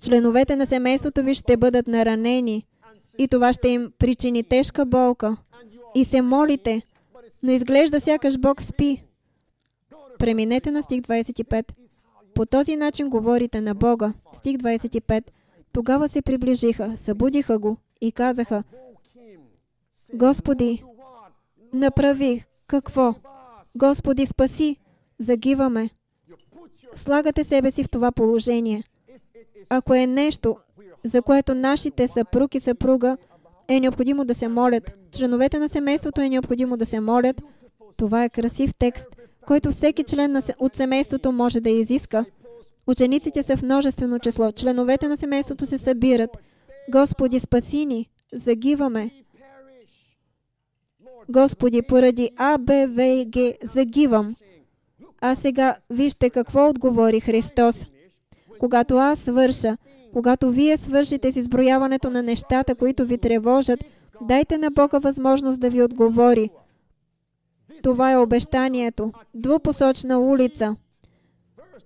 Членовете на семейството ви ще бъдат наранени и това ще им причини тежка болка. И се молите, но изглежда сякаш Бог спи. Преминете на стих 25. По този начин говорите на Бога. Стих 25. Тогава се приближиха, събудиха го и казаха: Господи, направи какво? Господи, спаси, загиваме. Слагате себе си в това положение. Ако е нещо, за което нашите съпруг и съпруга е необходимо да се молят, членовете на семейството е необходимо да се молят, това е красив текст, който всеки член от семейството може да изиска. Учениците са в множествено число. Членовете на семейството се събират. Господи, спаси ни, загиваме. Господи, поради А, Б, В и Г загивам. А сега вижте какво отговори Христос. Когато аз свърша, когато вие свършите с изброяването на нещата, които ви тревожат, дайте на Бога възможност да ви отговори. Това е обещанието. Двупосочна улица.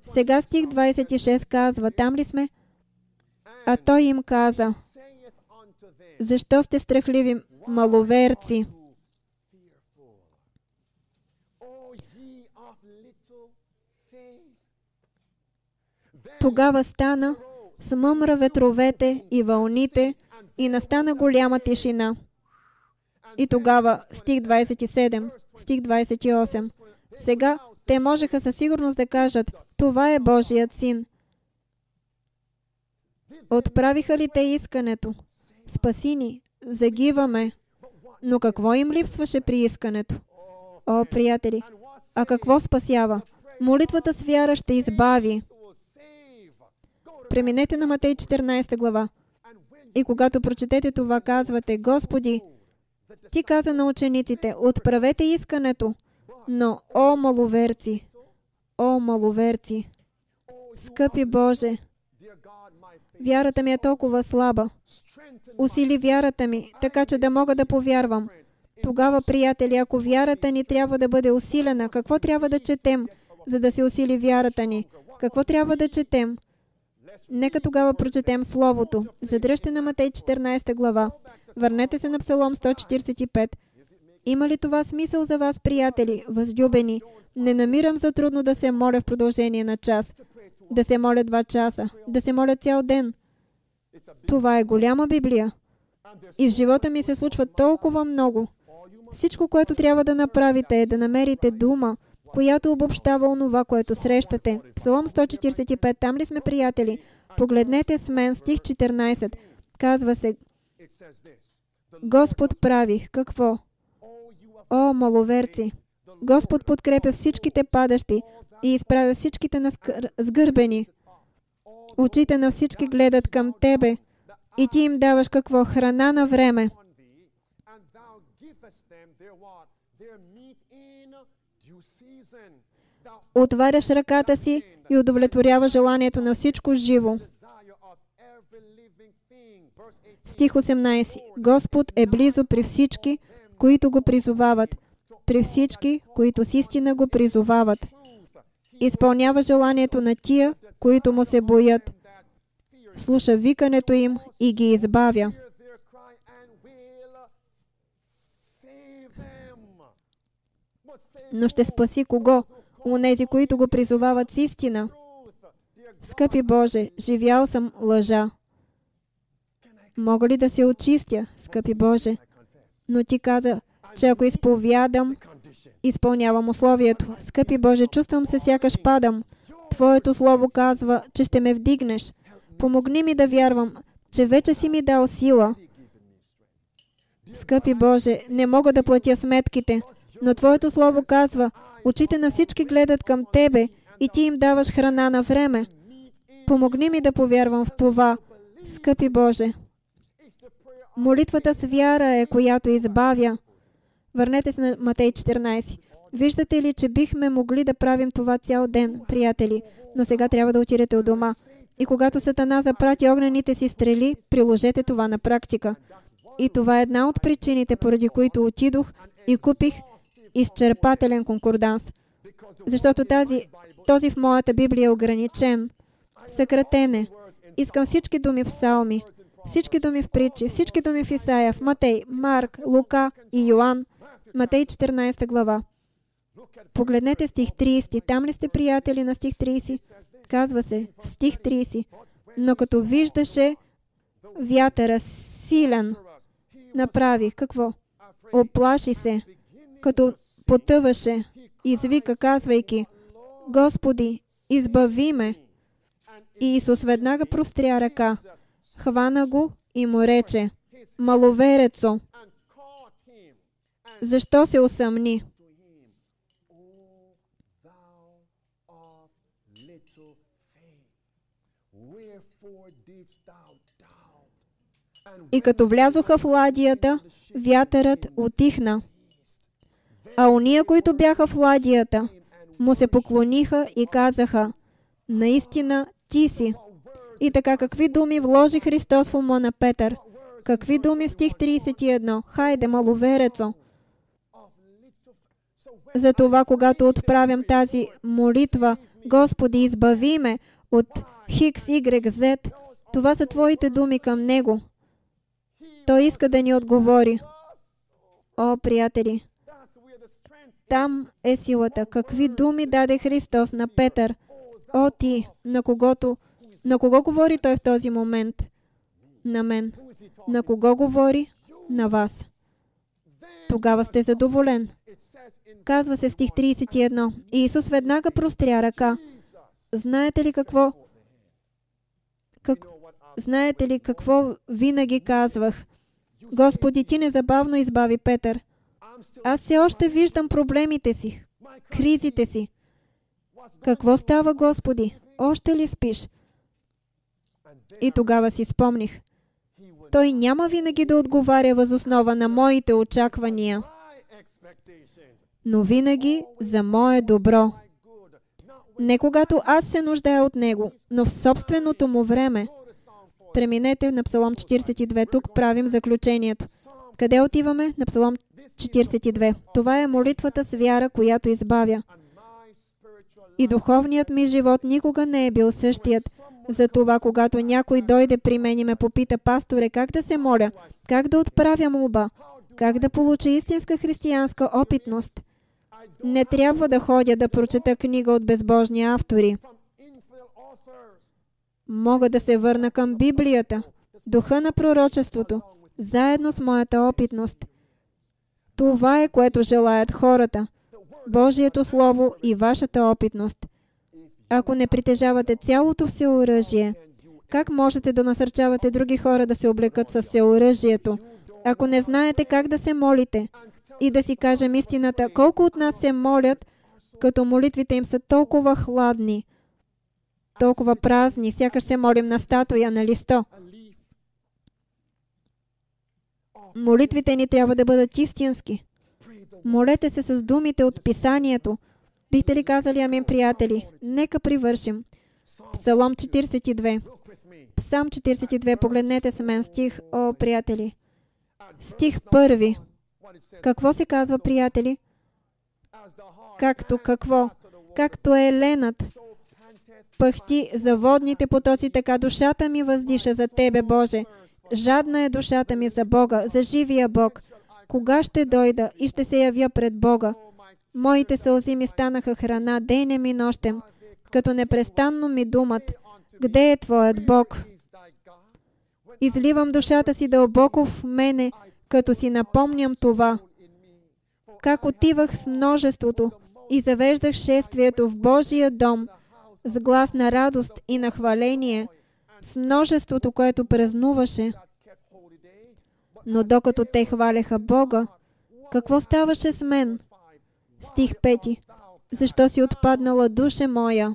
Сега стих 26 казва, там ли сме? А той им каза: защо сте страхливи, маловерци? Тогава стана, смъмра ветровете и вълните и настана голяма тишина. И тогава, стих 27, стих 28, сега те можеха със сигурност да кажат: това е Божият син. Отправиха ли те искането? Спаси ни, загиваме. Но какво им липсваше при искането? О, приятели, а какво спасява? Молитвата с вяра ще избави. Преминете на Матей 14 глава. И когато прочетете това, казвате: Господи, Ти каза на учениците: отправете искането. Но, о маловерци, о маловерци, скъпи Боже, вярата ми е толкова слаба. Усили вярата ми, така че да мога да повярвам. Тогава, приятели, ако вярата ни трябва да бъде усилена, какво трябва да четем, за да се усили вярата ни? Какво трябва да четем? Нека тогава прочетем Словото. Задръжте на Матей 14 глава. Върнете се на Псалом 145. Има ли това смисъл за вас, приятели, възлюбени? Не намирам за трудно да се моля в продължение на час, да се моля 2 часа, да се моля цял ден. Това е голяма Библия. И в живота ми се случва толкова много. Всичко, което трябва да направите, е да намерите дума, която обобщава онова, което срещате. Псалом 145, там ли сме, приятели? Погледнете с мен стих 14. Казва се: Господ прави какво? О, маловерци! Господ подкрепя всичките падащи и изправя всичките сгърбени. Очите на всички гледат към Тебе и Ти им даваш какво? Храна на време. Отваряш ръката си и удовлетворява желанието на всичко живо. Стих 18. Господ е близо при всички, които го призовават. При всички, които с истина го призовават. Изпълнява желанието на тия, които му се боят. Слуша викането им и ги избавя. Но ще спаси кого? Онези, които го призовават с истина. Скъпи Боже, живял съм лъжа. Мога ли да се очистя, скъпи Боже? Но Ти каза, че ако изповядам, изпълнявам условието. Скъпи Боже, чувствам се сякаш падам. Твоето слово казва, че ще ме вдигнеш. Помогни ми да вярвам, че вече си ми дал сила. Скъпи Боже, не мога да платя сметките, но Твоето слово казва, очите на всички гледат към Тебе и Ти им даваш храна на време. Помогни ми да повярвам в това, скъпи Боже. Молитвата с вяра е, която избавя. Върнете се на Матей 14. Виждате ли, че бихме могли да правим това цял ден, приятели, но сега трябва да отидете от дома. И когато Сатана запрати огнените си стрели, приложете това на практика. И това е една от причините, поради които отидох и купих изчерпателен конкорданс. Защото този в моята Библия е ограничен, съкратен е. Искам всички думи в Псалми, всички думи в Притчи, всички думи в Исаия, в Матей, Марк, Лука и Йоан. Матей 14 глава. Погледнете стих 30. Там ли сте, приятели, на стих 30? Казва се в стих 30. Но като виждаше вятъра силен, направи какво? Оплаши се. Като потъваше, извика, казвайки: Господи, избави ме. И Исус веднага простря ръка, хвана го и му рече: Маловерецо, защо се усъмни? И като влязоха в ладията, вятърът утихна. А ония, които бяха в ладията, му се поклониха и казаха: Наистина Ти си. И така, какви думи вложи Христос в ума на Петър? Какви думи в стих 31? Хайде, маловерецо! Затова, когато отправям тази молитва: Господи, избави ме от Хикс, Y, Z, това са Твоите думи към Него. Той иска да ни отговори. О, приятели! Там е силата. Какви думи даде Христос на Петър? О, ти, на кого говори Той в този момент? На мен. На кого говори? На вас. Тогава сте задоволен. Казва се в стих 31. И Исус веднага простря ръка. Знаете ли какво винаги казвах? Господи, Ти незабавно избави Петър. Аз все още виждам проблемите си, кризите си. Какво става, Господи? Още ли спиш? И тогава си спомних. Той няма винаги да отговаря въз основа на моите очаквания, но винаги за мое добро. Не когато аз се нуждая от Него, но в собственото му време. Преминете на Псалом 42. Тук правим заключението. Къде отиваме? На Псалом 42. Това е молитвата с вяра, която избавя. И духовният ми живот никога не е бил същият. Затова, когато някой дойде при мен и ме попита: Пасторе, как да се моля? Как да отправя молба? Как да получа истинска християнска опитност? Не трябва да ходя да прочета книга от безбожни автори. Мога да се върна към Библията, духа на пророчеството, заедно с моята опитност. Това е, което желаят хората. Божието Слово и вашата опитност. Ако не притежавате цялото всеоръжие, Как можете да насърчавате други хора да се облекат с всеоръжието, ако не знаете как да се молите? И да си кажем истината, колко от нас се молят, като молитвите им са толкова хладни, толкова празни, сякаш се молим на статуя, на листо. Молитвите ни трябва да бъдат истински. Молете се с думите от Писанието. Бихте ли казали амин, приятели? Нека привършим. Псалом 42. Псалм 42. Погледнете с мен стих, о, приятели. Стих 1. Какво се казва, приятели? Както какво? Както еленът пъхти за водните потоци, така душата ми въздиша за Тебе, Боже. Жадна е душата ми за Бога, за живия Бог. Кога ще дойда и ще се явя пред Бога? Моите сълзи ми станаха храна денем и нощем, като непрестанно ми думат: къде е Твоят Бог? Изливам душата си дълбоко в мене, като си напомням това. Как отивах с множеството и завеждах шествието в Божия дом с глас на радост и на хваление, с множеството, което празнуваше. Но докато те хваляха Бога, какво ставаше с мен? Стих 5. Защо си отпаднала, душе моя?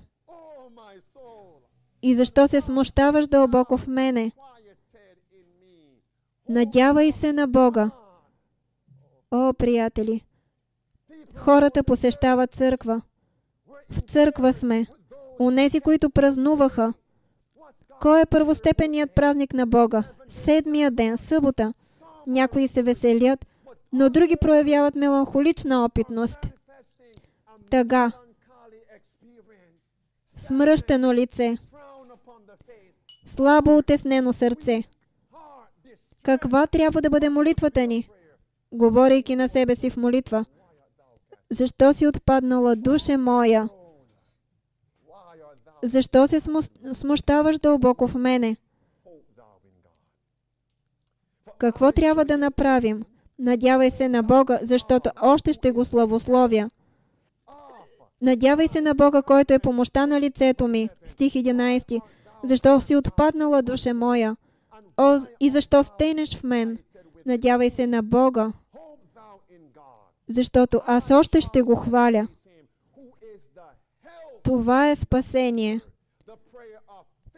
И защо се смущаваш дълбоко в мене? Надявай се на Бога. О, приятели! Хората посещават църква. В църква сме. Онези, които празнуваха. Кой е първостепенният празник на Бога? Седмия ден, събота. Някои се веселят, но други проявяват меланхолична опитност. Тъга. Смръщено лице. Слабо утеснено сърце. Каква трябва да бъде молитвата ни? Говорейки на себе си в молитва. Защо си отпаднала, душе моя? Защо се смущаваш дълбоко в мене? Какво трябва да направим? Надявай се на Бога, защото още ще го славословя. Надявай се на Бога, който е помощта на лицето ми. Стих 11. Защо си отпаднала, душе моя? О, и защо стенеш в мен? Надявай се на Бога, защото аз още ще го хваля. Това е спасение.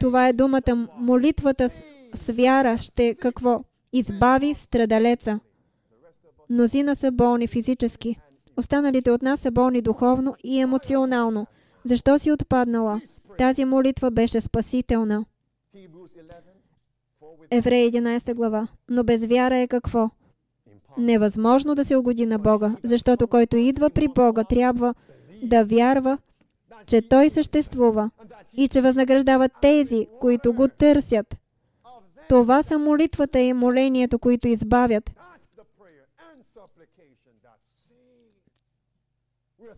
Това е думата, молитвата с вяра ще какво? Избави страдалеца. Мнозина са болни физически. Останалите от нас са болни духовно и емоционално. Защо си отпаднала? Тази молитва беше спасителна. Евреи 11 глава. Но без вяра е какво? Невъзможно да се угоди на Бога, защото който идва при Бога, трябва да вярва, че Той съществува и че възнаграждава тези, които го търсят. Това са молитвата и молението, които избавят.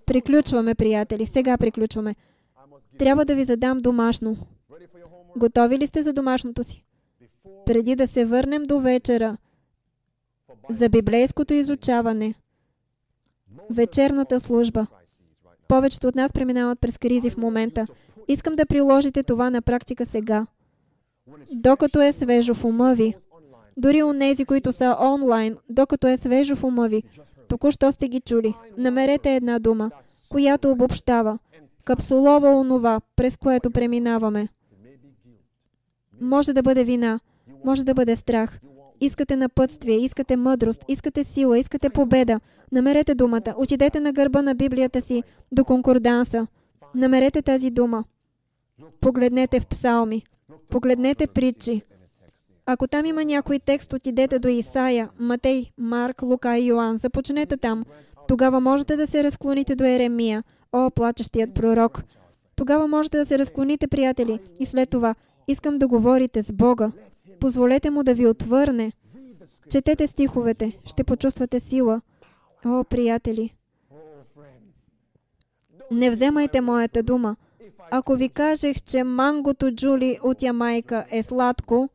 Приключваме, приятели. Сега приключваме. Трябва да ви задам домашно. Готови ли сте за домашното си? Преди да се върнем до вечера, за библейското изучаване, вечерната служба. Повечето от нас преминават през кризи в момента. Искам да приложите това на практика сега. Докато е свежо в ума ви. Дори онези, които са онлайн, докато е свежо в ума ви. Току-що сте ги чули. Намерете една дума, която обобщава, капсулова онова, през което преминаваме. Може да бъде вина, може да бъде страх. Искате напътствие, искате мъдрост, искате сила, искате победа. Намерете думата. Отидете на гърба на Библията си до конкорданса. Намерете тази дума. Погледнете в псалми. Погледнете притчи. Ако там има някой текст, отидете до Исаия, Матей, Марк, Лука и Йоан. Започнете там. Тогава можете да се разклоните до Еремия. О, плачещият пророк! Тогава можете да се разклоните, приятели. И след това, искам да говорите с Бога. Позволете му да ви отвърне. Четете стиховете. Ще почувствате сила. О, приятели! Не вземайте моята дума. Ако ви кажех, че мангото Джули от Ямайка е сладко,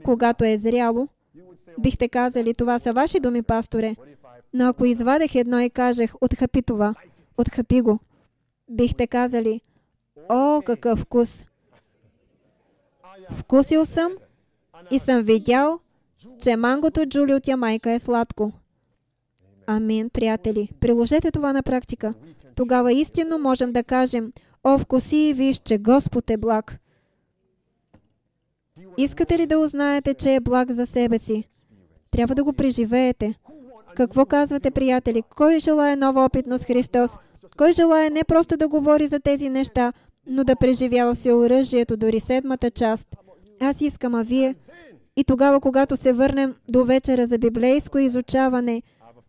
когато е зряло, бихте казали, това са ваши думи, пасторе. Но ако извадех едно и кажех, отхапи това, отхапи го, бихте казали, о, какъв вкус! Вкусил съм и съм видял, че мангото Джули от Ямайка е сладко. Амин, приятели. Приложете това на практика. Тогава истинно можем да кажем: о, вкуси и виж, че Господ е благ. Искате ли да узнаете, че е благ за себе си? Трябва да го преживеете. Какво казвате, приятели? Кой желае нова опитност с Христос? Кой желае не просто да говори за тези неща, но да преживява всеоръжието, дори 7-та част? Аз искам, а вие? И тогава, когато се върнем до вечера за библейско изучаване,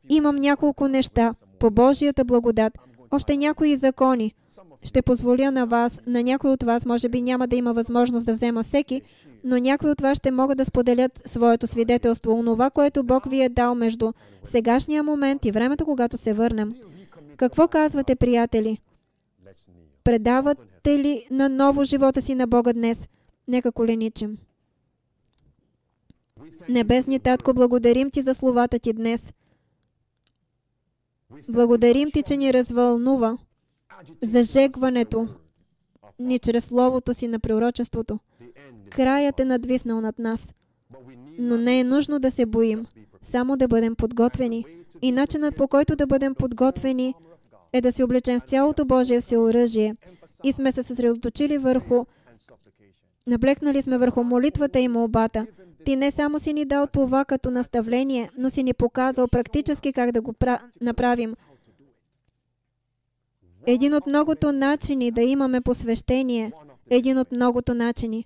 имам няколко неща по Божията благодат, още някои закони. Ще позволя на вас, на някой от вас, може би няма да има възможност да взема всеки, но някои от вас ще могат да споделят своето свидетелство, онова, което Бог ви е дал между сегашния момент и времето, когато се върнем. Какво казвате, приятели? Предавате ли на ново живота си на Бога днес? Нека коленичим. Небесни Татко, благодарим Ти за словата Ти днес. Благодарим Ти, че ни развълнува зажегването ни чрез Словото Си на пророчеството. Краят е надвиснал над нас. Но не е нужно да се боим, само да бъдем подготвени. И начинът, по който да бъдем подготвени, е да се облечем в цялото Божие всеоръжие. И сме се съсредоточили върху, наблекнали сме върху молитвата и молбата. Ти не само си ни дал това като наставление, но си ни показал практически как да го направим. Един от многото начини да имаме посвещение, един от многото начини.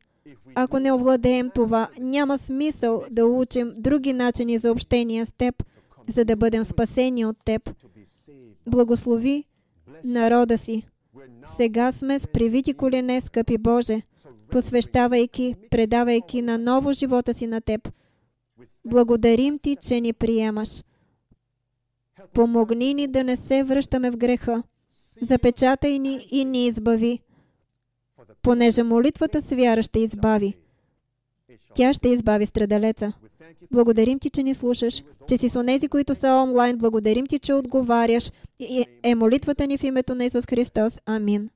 Ако не овладеем това, няма смисъл да учим други начини за общение с Теб, за да бъдем спасени от Теб. Благослови народа си. Сега сме с привити колене, скъпи Боже, посвещавайки, предавайки на ново живота си на Теб. Благодарим Ти, че ни приемаш. Помогни ни да не се връщаме в греха. Запечатай ни и ни избави. Понеже молитвата с вяра ще избави. Тя ще избави страдалеца. Благодарим Ти, че ни слушаш, че си с онези, които са онлайн. Благодарим Ти, че отговаряш. И е молитвата ни в името на Исус Христос. Амин.